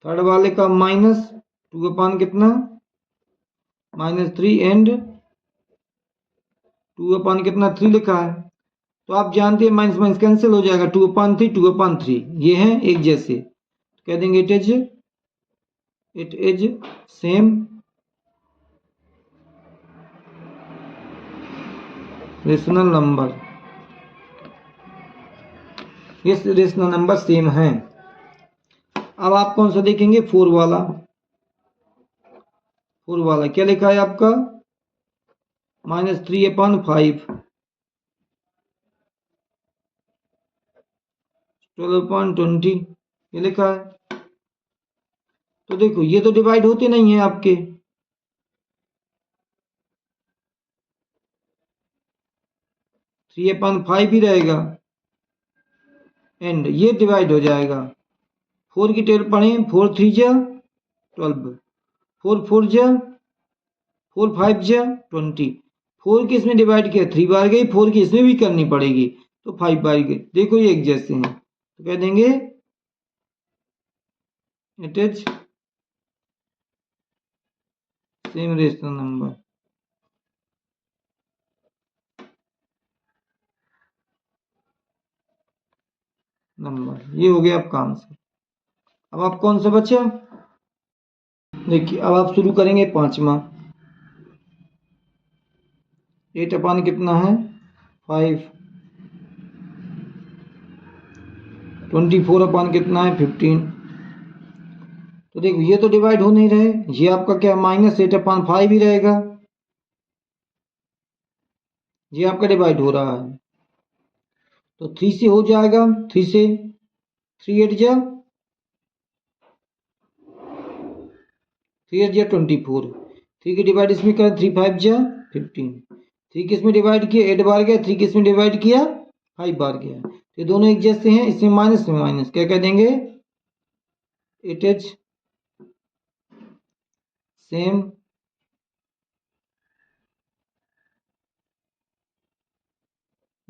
थर्ड वाले का -2 अपान कितना -3 एंड 2 अपान कितना 3 लिखा है। तो आप जानते हैं माइनस माइनस कैंसिल हो जाएगा, 2 अपान 3 2 अपान 3, ये हैं एक जैसे, कह देंगे it is same rational number. ये रेशनल नंबर सेम है। अब आप कौन सा देखेंगे, 4 वाला। 4 वाला क्या लिखा है आपका, -3 अपान 5 12 अपान 20, ये लिखा है। तो देखो ये तो डिवाइड होते नहीं है आपके, थ्री अपान 5 ही रहेगा एंड ये डिवाइड हो जाएगा। 4 की टेबल पढ़ें, 4 3 जा 12, 4 4 जा 4 5 जा 20, 4 की इसमें डिवाइड किया 3 बार गई, 4 की इसमें भी करनी पड़ेगी तो 5 बार गई। देखो ये एक जैसे हैं, तो कह देंगे it is same rational number. ये हो गया आपका आंसर। अब आप कौन सा बचा, देखिए अब आप शुरू करेंगे पांचवा। 8 अपान कितना है 5, 24 अपान कितना है 15। तो देखो ये तो डिवाइड हो नहीं रहे, ये आपका क्या -8 अपान 5 ही रहेगा, ये आपका डिवाइड हो रहा है। तो 3 से हो जाएगा, 3 से 3 8 जा 3 8 जा 24, 3 की डिवाइड इसमें करें 3 5 जा 15, 3 किस में डिवाइड किया 8 बार गया, 3 किस में डिवाइड किया 5 बार गया। तो दोनों एक जैसे हैं, इसमें माइनस में माइनस, क्या कह देंगे it is same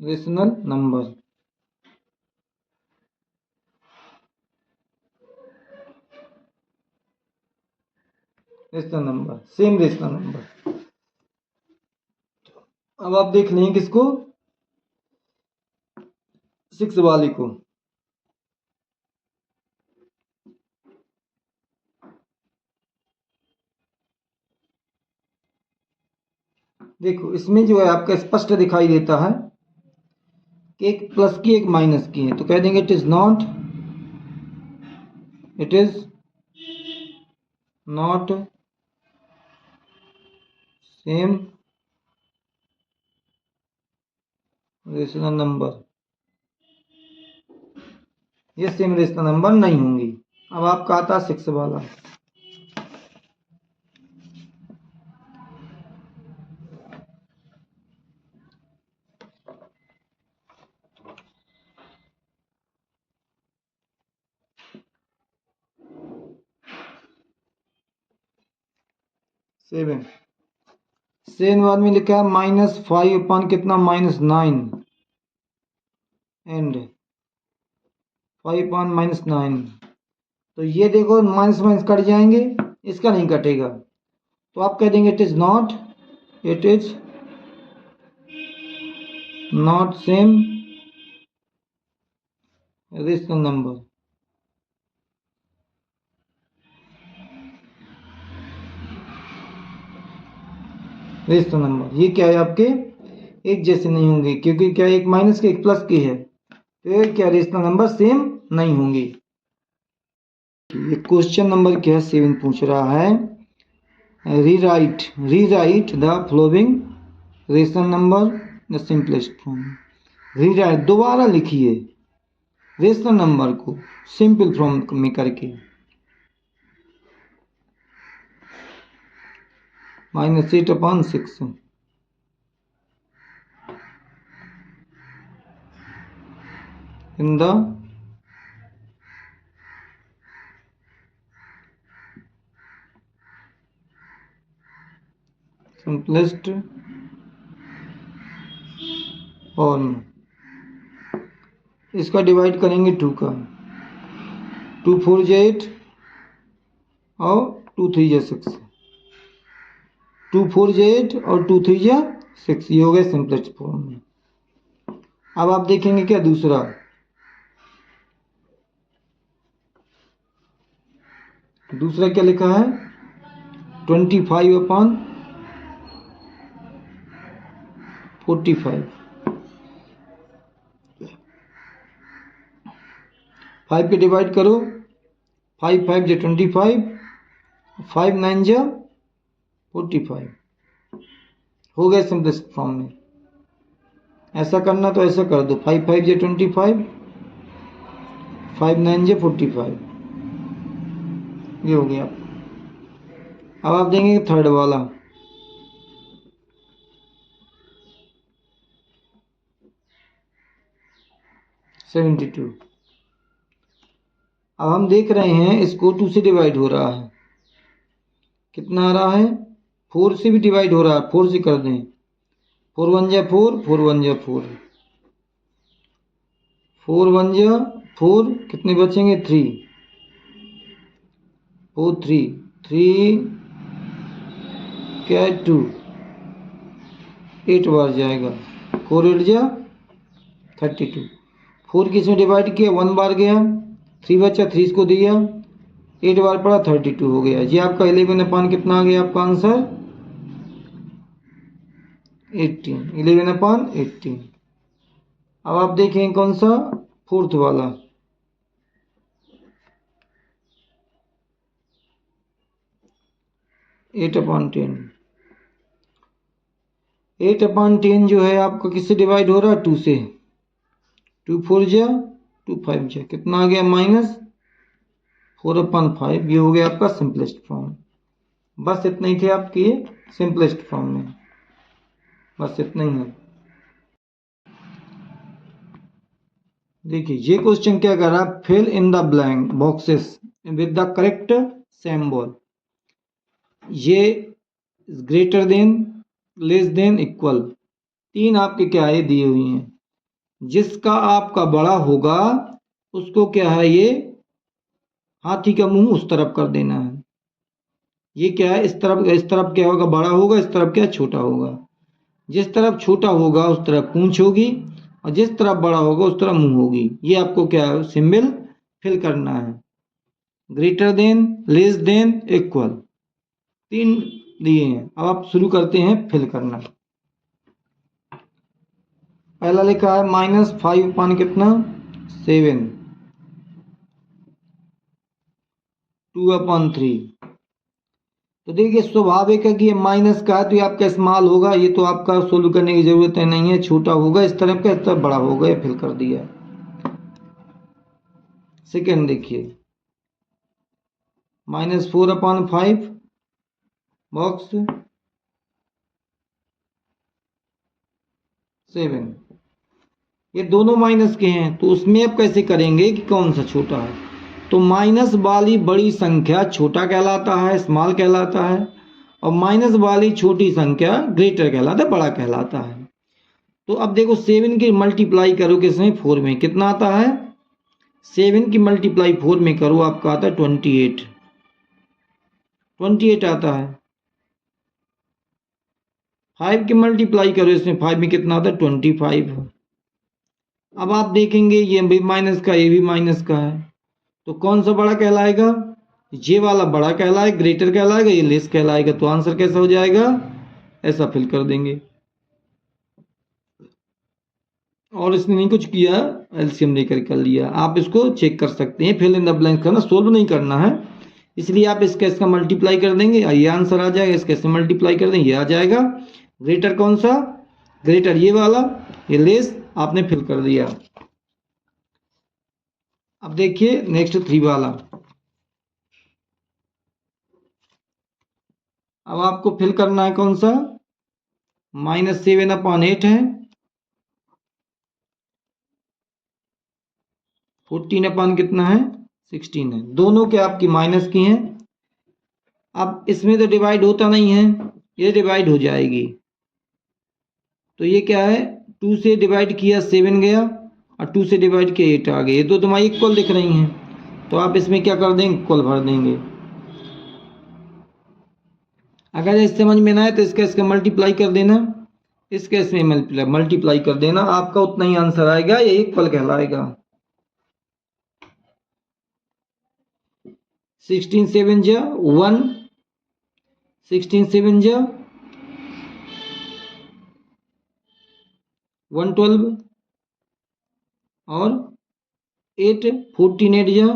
rational number. Rational number, same rational number. अब आप देख लें किसको, 6 वाले को। देखो इसमें जो है आपका स्पष्ट दिखाई देता है कि एक प्लस की एक माइनस की है, तो कह देंगे it is not same rational number, ये सेम रेशनल नंबर नहीं होंगी। अब आपका आता है 6 वाला। सेवन बाद में लिखा है -5 अपॉन कितना, -9 एंड 5 अपॉन -9। तो ये देखो माइनस माइनस कट जाएंगे, इसका नहीं कटेगा, तो आप कह देंगे it is not same rational number. Rational number ये क्या है आपके एक जैसे नहीं होंगे, क्योंकि क्या एक माइनस के एक प्लस की है, तो ये क्या रेशनल नंबर सेम नहीं होंगे। ये क्वेश्चन नंबर क्या है 7 पूछ रहा है, rewrite the flowing rational number the simplest form. Rewrite दोबारा लिखिए रेशनल नंबर को सिंपल फॉर्म में करके। -8 upon 6 in the simplest form. इसका डिवाइड करेंगे 2 का, 2 4 जा 8 और 2 3 जा 6, 2 4 जा 8 और 2 3 जा 6, ये हो गया सिंपलेस्ट फॉर्म में। अब आप देखेंगे क्या दूसरा, क्या लिखा है 25 अपॉन 45। 5 के डिवाइड करो, 5 5 जा 25, 5 9 जा 45, हो गया सिंपलेस्ट फॉर्म में। ऐसा करना तो ऐसा कर दो, 5 5 जा 25, 5 9 जा 45, ये हो गया। अब आप देंगे थर्ड वाला, -72। अब हम देख रहे हैं इसको 2 से डिवाइड हो रहा है, कितना आ रहा है 4 से भी डिवाइड हो रहा है, 4 से कर दें, 4 1 जा 4, 4 1 जा 4, 4 1 जा 4, कितने बचेंगे 3, 4 3 3 क्या 2, 8 बार जाएगा, 4 8 जा 32। 4 किसमें डिवाइड किया, 1 बार गया, 3 बचा, 3 इसको दिया, 8 बार पड़ा, 32 हो गया। ये आपका 11 अपॉन कितना आ गया आपका आंसर 18, 11 अपॉन 18। अब आप देखें कौन सा, फोर्थ वाला, एट अपॉन 10 जो है आपका किससे डिवाइड हो रहा है 2 से, 2 4 जा 2 5 जा, कितना आ गया -4 अपॉन 5, ये हो गया आपका सिंपलेस्ट फॉर्म। बस इतना ही थे आपके सिंपलेस्ट फॉर्म में, बस इतना ही है। देखिए ये क्वेश्चन क्या कर रहा है, fill in the blank boxes with the correct symbol. ये greater than, less than, equal, 3 आपके क्या है दिए हुई हैं, जिसका आपका बड़ा होगा उसको क्या है, ये हाथी का मुंह उस तरफ कर देना है। ये क्या है, इस तरफ क्या होगा, बड़ा होगा, इस तरफ क्या छोटा होगा। जिस तरफ छोटा होगा उस तरफ पूंछ होगी और जिस तरफ बड़ा होगा उस तरफ मुंह होगी। ये आपको क्या है, सिंबल फिल करना है। Greater than, less than, equal, 3 दिए हैं। अब आप शुरू करते हैं फिल करना। पहला लिखा है -5 अपान कितना 7, 2/3। तो देखिए स्वाभाविक है कि ये माइनस का है तो ये आपका स्मॉल होगा, ये तो आपका सोल्व करने की जरूरत है नहीं है, छोटा होगा इस तरफ का, इस तरफ बड़ा होगा, ये फिल कर दिया। सेकेंड देखिए -4/5 बॉक्स 7, ये दोनों माइनस के हैं तो उसमें अब कैसे करेंगे कि कौन सा छोटा है। तो माइनस वाली बड़ी संख्या छोटा कहलाता है, स्मॉल कहलाता है, और माइनस वाली छोटी संख्या ग्रेटर कहलाता है, बड़ा कहलाता है। तो अब देखो 7 की मल्टीप्लाई करो किसमें, 4 में, कितना आता है, 7 की मल्टीप्लाई 4 में करो आपका आता है 28 आता है। 5 की मल्टीप्लाई करो इसमें 5 में कितना आता है 25। अब आप देखेंगे ये भी माइनस का, ये भी माइनस का है, तो कौन सा बड़ा कहलाएगा, ये वाला बड़ा कहलाएगा, ग्रेटर कहलाएगा, ये लेस कहलाएगा। तो आंसर कैसा हो जाएगा, ऐसा फिल कर देंगे। और इसने नहीं कुछ किया, एलसीएम लेकर कर लिया। आप इसको चेक कर सकते हैं, फिल इन द ब्लैंक्स करना, सोल्व नहीं करना है। इसलिए आप इसका इसका मल्टीप्लाई कर देंगे, ये आंसर आ जाएगा, इसका इससे मल्टीप्लाई कर देंगे, ये आ जाएगा। ग्रेटर कौन सा, ग्रेटर ये वाला, ये लेस आपने फिल कर दिया। अब देखिए नेक्स्ट 3 वाला। अब आपको फिल करना है कौन सा, -7/8 है, 14 अपान कितना है 16 है। दोनों के आपकी माइनस की हैं। अब इसमें तो डिवाइड होता नहीं है, ये डिवाइड हो जाएगी। तो ये क्या है, 2 से डिवाइड किया 7 गया और 2 से डिवाइड किया 8 आ गए। ये तो तुम्हारी इक्वल दिख रही हैं, तो आप इसमें क्या कर देंगे, इक्वल भर देंगे। अगर ये समझ में ना आए तो इसका इसका मल्टीप्लाई कर देना, इसके इसमें मल्टीप्लाई कर देना, आपका उतना ही आंसर आएगा, ये इक्वल कहलाएगा। 16 7 जा 1, 16 7 जा 112 और 8 14 8 जा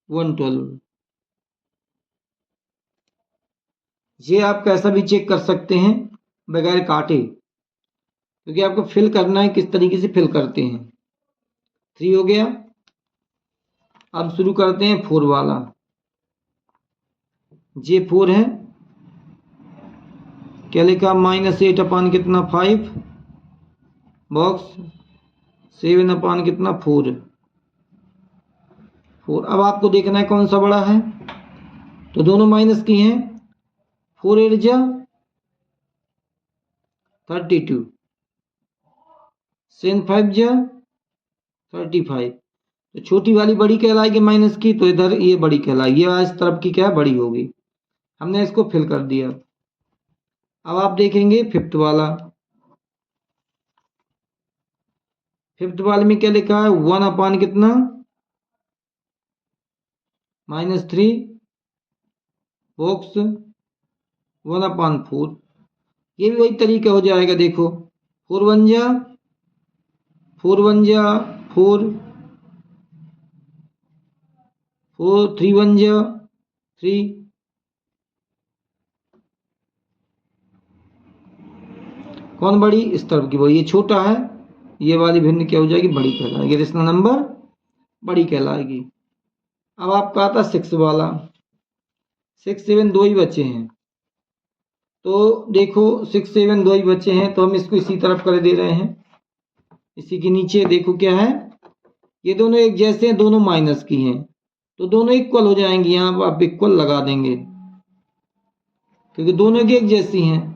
112। ये आप कैसा भी चेक कर सकते हैं बगैर काटे, क्योंकि आपको फिल करना है किस तरीके से फिल करते हैं। 3 हो गया। अब शुरू करते हैं 4 वाला। जे 4 है, क्या लिखा, -8 अपान कितना 5 बॉक्स 7 अपान कितना 4। अब आपको देखना है कौन सा बड़ा है, तो दोनों माइनस की हैं। 4 8 जा 32, 7 5 जा 35। तो छोटी वाली बड़ी कहलाएगी माइनस की, तो इधर ये बड़ी कहलाएगी, ये इस तरफ की क्या बड़ी होगी। हमने इसको फिल कर दिया। अब आप देखेंगे 5th वाला। 5th वाले में क्या लिखा है, 1 अपान कितना -3 बॉक्स 1/4। ये भी वही तरीका हो जाएगा, देखो 4 1 जा 4 1 जा 4, 3 1 जा 3, कौन बड़ी, इस तरफ की बड़ी, ये छोटा है, ये वाली भिन्न क्या हो जाएगी, बड़ी कहलाएगी, रेशनल नंबर बड़ी कहलाएगी। अब आपका आता 6 वाला। 6 7 दो ही बचे हैं, तो देखो 6 7 दो ही बचे हैं, तो हम इसको इसी तरफ कर दे रहे हैं। इसी के नीचे देखो क्या है, ये दोनों एक जैसे हैं, दोनों माइनस की हैं, तो दोनों इक्वल हो जाएंगी। यहाँ पर आप इक्वल लगा देंगे क्योंकि दोनों की एक जैसी हैं।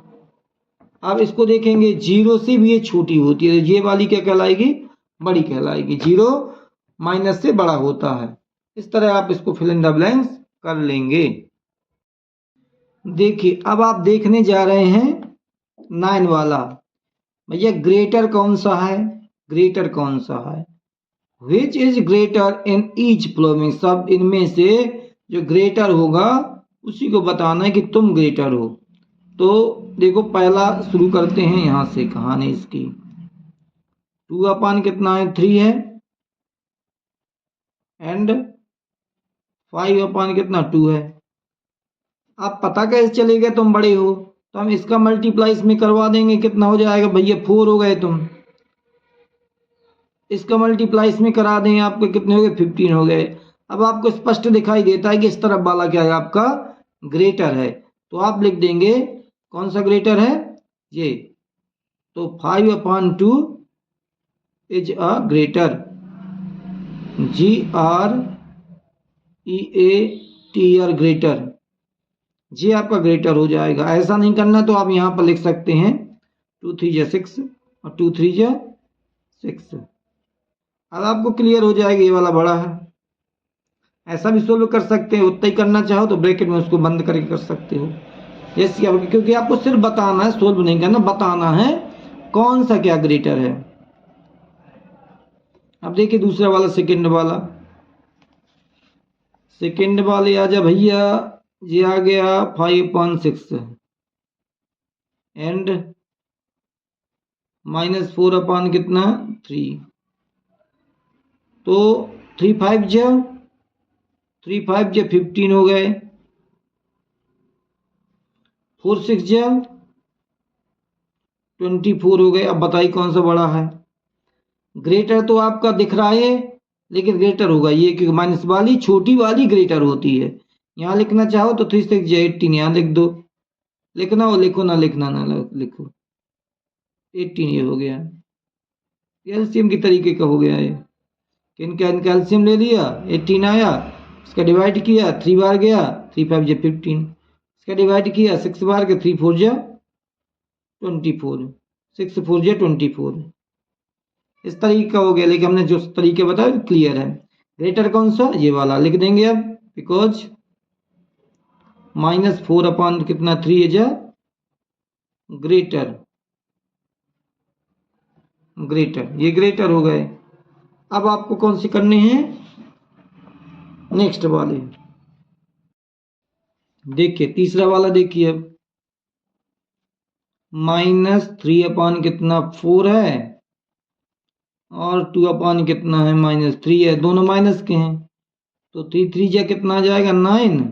अब इसको देखेंगे 0 से भी ये छोटी होती है, ये वाली क्या कहलाएगी, बड़ी कहलाएगी, 0 माइनस से बड़ा होता है। इस तरह आप इसको फिल इन द ब्लैंक्स कर लेंगे। देखिए अब आप देखने जा रहे हैं 9 वाला। भैया ग्रेटर कौन सा है, ग्रेटर कौन सा है, which is greater in each following, सब इनमें से जो ग्रेटर होगा उसी को बताना है कि तुम ग्रेटर हो। तो देखो पहला शुरू करते हैं यहां से कहानी इसकी। 2 अपान कितना है, 3 है, एंड 5 अपान कितना 2 है। आप पता कैसे चलेगा तुम बड़े हो, तो हम इसका मल्टीप्लाई इसमें करवा देंगे, कितना हो जाएगा भैया 4 हो गए तुम। इसका मल्टीप्लाई इसमें करा दें, आपके कितने हो गए 15 हो गए। अब आपको स्पष्ट दिखाई देता है कि इस तरफ वाला क्या है आपका ग्रेटर है, तो आप लिख देंगे कौन सा ग्रेटर है ये। तो 5 upon 2 is a greater, GREATR greater, जी आपका ग्रेटर हो जाएगा। ऐसा नहीं करना तो आप यहाँ पर लिख सकते हैं 2 3 जा 6 और 2 3 जा 6। अब आपको क्लियर हो जाएगा ये वाला बड़ा है। ऐसा भी सोल्व कर सकते हो, उतना ही करना चाहो तो ब्रैकेट में उसको बंद करके कर सकते हो। यस, क्योंकि आपको सिर्फ बताना है, सोल्व नहीं करना, बताना है कौन सा क्या ग्रेटर है। अब देखिए दूसरा वाला, सेकंड वाला, सेकंड वाले आ जा भैया, ये आ गया 5/6 एंड -4 अपान कितना 3। तो 3 5 जा 15 हो गए, 4 6 जा 24 हो गए। अब बताइए कौन सा बड़ा है। ग्रेटर तो आपका दिख रहा है लेकिन ग्रेटर होगा ये, क्योंकि माइनस वाली छोटी वाली ग्रेटर होती है। यहाँ लिखना चाहो तो 3 6 जा 18 यहाँ लिख दो, लिखना हो लिखो, ना लिखना ना लिखो, 18 ये हो गया। एलसीएम की तरीके का हो गया ये। इनका एलसीएम ले लिया, 18 आया, इसका डिवाइड किया, 3 बार गया, 3 5 जा 15, इसका डिवाइड किया 6 बार के, 3 4 जा 24, 6 4 जा 24। इस तरीके का हो गया, लेकिन हमने जो तरीके बताया क्लियर है। ग्रेटर कौन सा, ये वाला लिख देंगे अब, बिकॉज -4 अपान कितना 3 इज अ ग्रेटर, ग्रेटर, ये ग्रेटर हो गए। अब आपको कौन सी करने हैं, नेक्स्ट वाले। देखिए तीसरा वाला देखिए अब, -3 अपान कितना 4 है और 2 अपान कितना है -3 है, दोनों माइनस के हैं, तो 3 3 जा कितना आ जाएगा 9,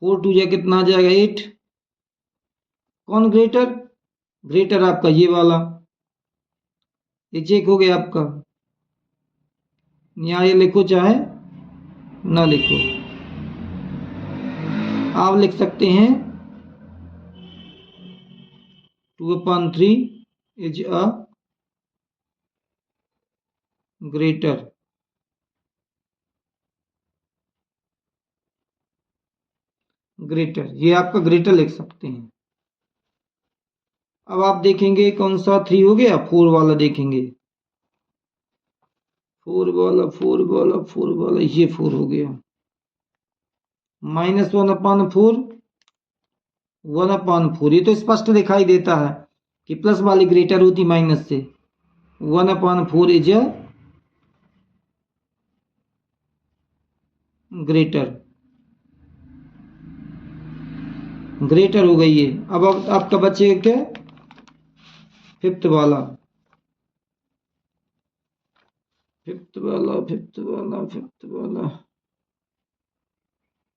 4 2 जा कितना आ जाएगा 8। कौन ग्रेटर, ग्रेटर आपका ये वाला, ये चेक हो गया आपका। यहाँ ये लिखो चाहे ना लिखो, आप लिख सकते हैं 2/3 इज अ ग्रेटर, ग्रेटर, ये आपका ग्रेटर लिख सकते हैं। अब आप देखेंगे कौन सा 3 हो गया, 4 वाला देखेंगे, 4 वाला 4 वाला 4 वाला, ये 4 हो गया, -1/4 1/4। ये तो स्पष्ट दिखाई देता है कि प्लस वाली ग्रेटर होती माइनस से। 1/4 इज अ ग्रेटर, ग्रेटर हो गई है। अब आपका बचेगा क्या, फिफ्थ वाला, फिफ्थ वाला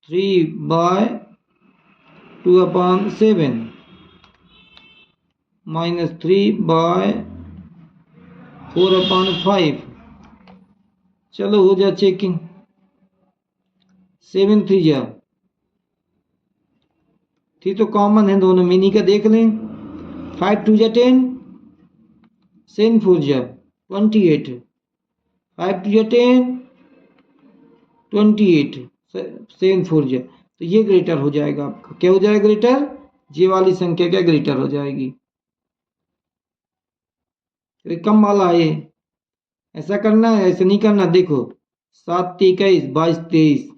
3/2/7 -3/4/5। चलो हो जा चेकिंग, 7 3 जा, थी तो कॉमन है दोनों, मिनी का देख लें, 5 2 जा 10, 7 4 जा 28, 5 2 जा 10 28, 7 4 जा, तो ये ग्रेटर हो जाएगा आपका। क्या हो जाएगा ग्रेटर, ये वाली संख्या क्या ग्रेटर हो जाएगी। तो कम वाला है ये। ऐसा करना है, ऐसे नहीं करना। देखो 7 21 22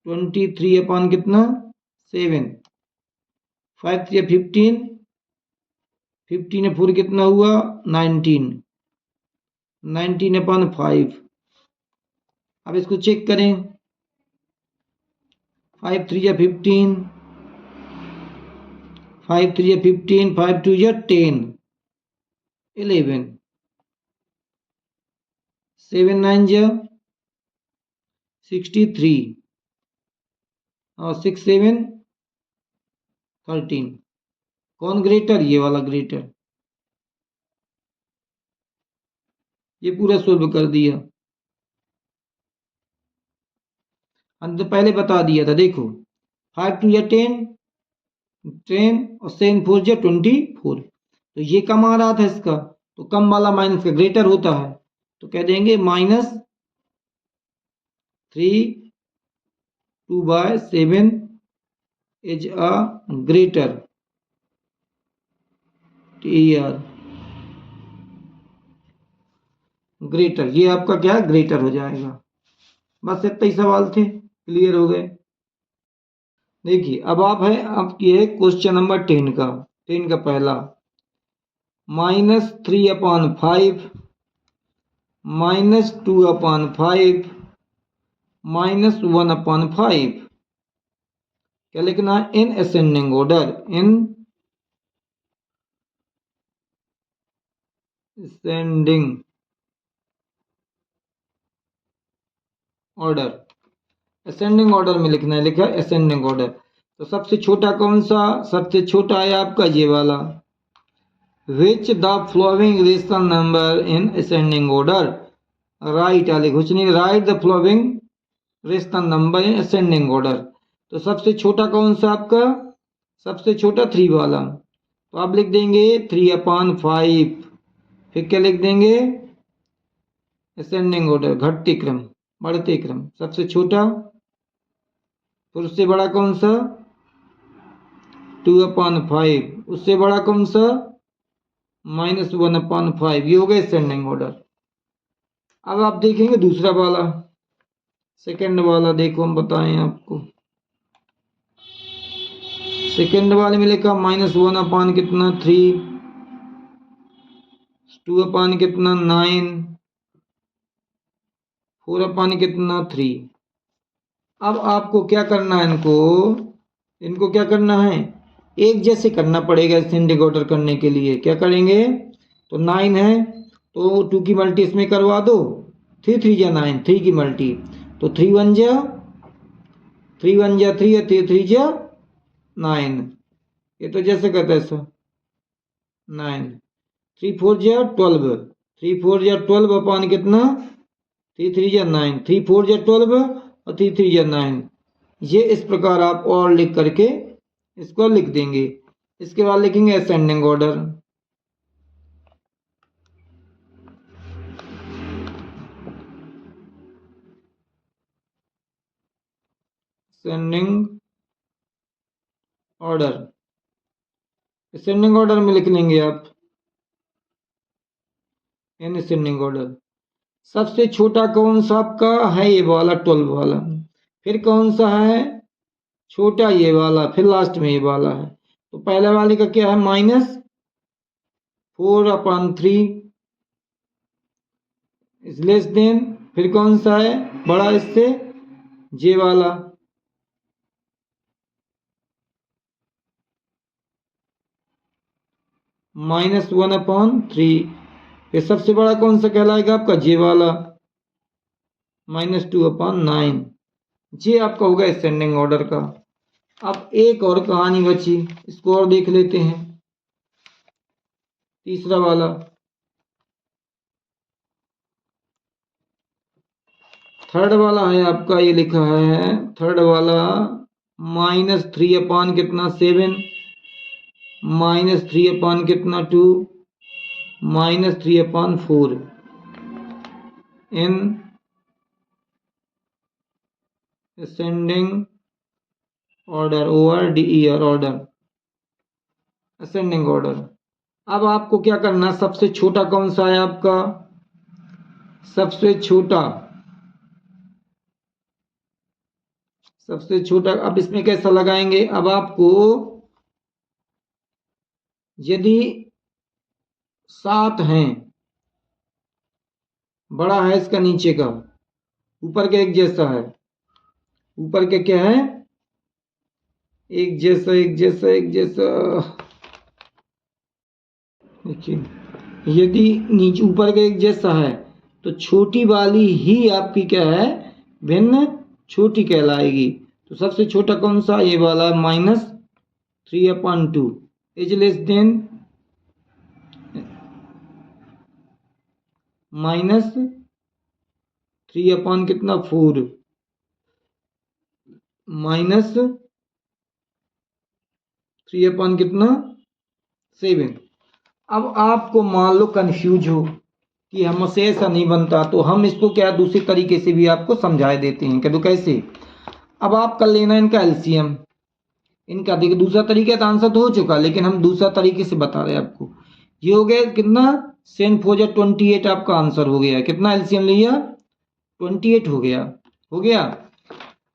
23 23 अपॉन कितना 7, 5 3 15, 15 4 कितना हुआ 19, 19 अपॉन 5। अब इसको चेक करें। 5 3 15, 5 3 15, 5 2 10, 11, 7 9 63 और 6 7 13। कौन ग्रेटर? ये वाला ग्रेटर। ये पूरा सोल्व कर दिया। हमने तो पहले बता दिया था। देखो 5 2 10, 10 और 7 4 24। तो ये कम आ रहा था इसका, तो कम वाला माइनस का ग्रेटर होता है, तो कह देंगे -3/2/7 is a greater TR. Greater, ये आपका क्या है? ग्रेटर हो जाएगा। बस इतना ही सवाल थे, क्लियर हो गए। देखिए अब आप है, आपकी है क्वेश्चन नंबर 10 का, 10 का पहला। -3/5, -2/5, -1/5। क्या लिखना है? In ascending order. In ascending order. Ascending order में लिखना है, लिखा है असेंडिंग ऑर्डर। तो सबसे छोटा कौन सा? सबसे छोटा है आपका ये वाला। Which the flowing rational number in ascending order. Right आले कुछ नहीं, right the flowing rational number in ascending order. तो सबसे छोटा कौन सा आपका? सबसे छोटा 3 वाला। तो आप लिख देंगे 3/5। फिर क्या लिख देंगे? असेंडिंग ऑर्डर, घटते क्रम, बढ़ते क्रम। सबसे छोटा, फिर उससे बड़ा कौन सा? 2/5। उससे बड़ा कौन सा? -1/5। ये हो गया असेंडिंग ऑर्डर। अब आप देखेंगे दूसरा वाला, सेकंड वाला। देखो हम बताएं आपको, सेकंड वाले में लिखा -1 कितना 3, 2 कितना 9, 4 कितना 3। अब आपको क्या करना है? इनको क्या करना है? एक जैसे करना पड़ेगा असेंडिंग ऑर्डर करने के लिए। क्या करेंगे? तो 9 है तो 2 की मल्टी इसमें करवा दो। 3 3 जा 9, 3 की मल्टी, तो 3 1 जा 3 1 जा 3 है, 3 3 जा 9। ये तो जैसे कहता है सर 9, 3 4 जा 12, 3 4 जा 12 अपॉन कितना 3 3 जा 9, 3 4 जा 12 और 3 3 जा 9। ये इस प्रकार आप और लिख करके इसको लिख देंगे। इसके बाद लिखेंगे ascending order. Ascending order, ascending order में लिख लेंगे आप इन असेंडिंग ऑर्डर। सबसे छोटा कौन सा आपका है? ये वाला 12 वाला। फिर कौन सा है छोटा? ये वाला। फिर लास्ट में ये वाला है। तो पहले वाले का क्या है? -4/3 इज लेस देन। फिर कौन सा है बड़ा इससे? ये वाला। -1/3। फिर सबसे बड़ा कौन सा कहलाएगा आपका? ये वाला, -2/9। ये आपका होगा असेंडिंग ऑर्डर का। अब एक और कहानी बची, इसको और देख लेते हैं। तीसरा वाला, थर्ड वाला है आपका। ये लिखा है थर्ड वाला -3 कितना 7, -3 कितना 2, -3/4 in ascending order, ORDER order, ascending order. अब आपको क्या करना, सबसे छोटा कौन सा है आपका, सबसे छोटा, सबसे छोटा। अब इसमें कैसा लगाएंगे, अब आपको यदि 7 हैं, बड़ा है इसका नीचे का, ऊपर का एक जैसा है, ऊपर के क्या है, एक जैसा एक जैसा एक जैसा। देखिए यदि नीचे ऊपर का एक जैसा है तो छोटी वाली ही आपकी क्या है, भिन्न छोटी कहलाएगी। तो सबसे छोटा कौन सा, ये वाला -3/2 इज लेस देन -3 कितना 4 -3 कितना 7। अब आपको मान लो कंफ्यूज हो कि हमसे ऐसा नहीं बनता, तो हम इसको क्या दूसरे तरीके से भी आपको समझा देते हैं। तो कैसे, अब आप कर लेना इनका एलसीएम, इनका देखिए दूसरा तरीका तो आंसर तो हो चुका, लेकिन हम दूसरा तरीके से बता रहे हैं आपको। ये हो गया कितना 7×4 = 28 आपका आंसर हो गया। कितना एलसीएम लिया, 28 हो गया, हो गया।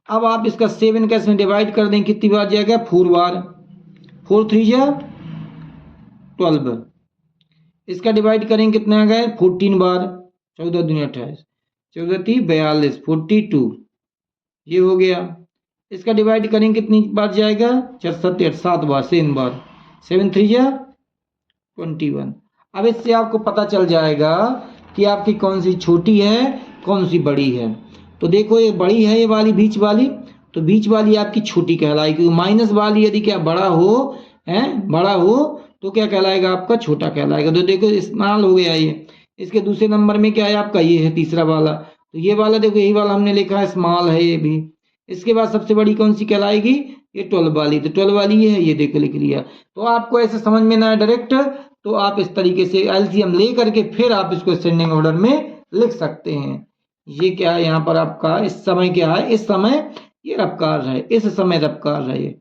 अब आप इसका 7 कैसे डिवाइड कर दें, कितनी बार जाएगा, 4 बार, 4 3 12। इसका डिवाइड करेंगे कितना आ गया, 14 बार, 14 दूनी 28, 14 3 42, 42, ये हो गया। इसका डिवाइड करेंगे कितनी बार जाएगा, 4 7 8 7 बार, 7 बार, 7 3 21। अब इससे आपको पता चल जाएगा कि आपकी कौन सी छोटी है कौन सी बड़ी है। तो देखो ये बड़ी है, ये वाली बीच वाली, तो बीच वाली आपकी छोटी कहलाएगी, क्योंकि माइनस वाली यदि क्या बड़ा हो, है बड़ा हो, तो क्या कहलाएगा आपका, छोटा कहलाएगा। तो देखो इस्तेमाल हो गया ये। इसके दूसरे नंबर में क्या है आपका, ये है तीसरा वाला, तो ये वाला देखो यही वाला हमने लिखा है, स्मॉल है ये भी। इसके बाद सबसे बड़ी कौन सी कहलाएगी, ये 12 वाली, तो 12 वाली ये है, ये देखो लिख लिया। तो आपको ऐसे समझ में ना डायरेक्ट, तो आप इस तरीके से एलसीएम ले करके फिर आप इसको असेंडिंग ऑर्डर में लिख सकते हैं। ये क्या है यहाँ पर आपका, इस समय क्या है, इस समय ये रफ्कार है, इस समय रफ्कार है ये।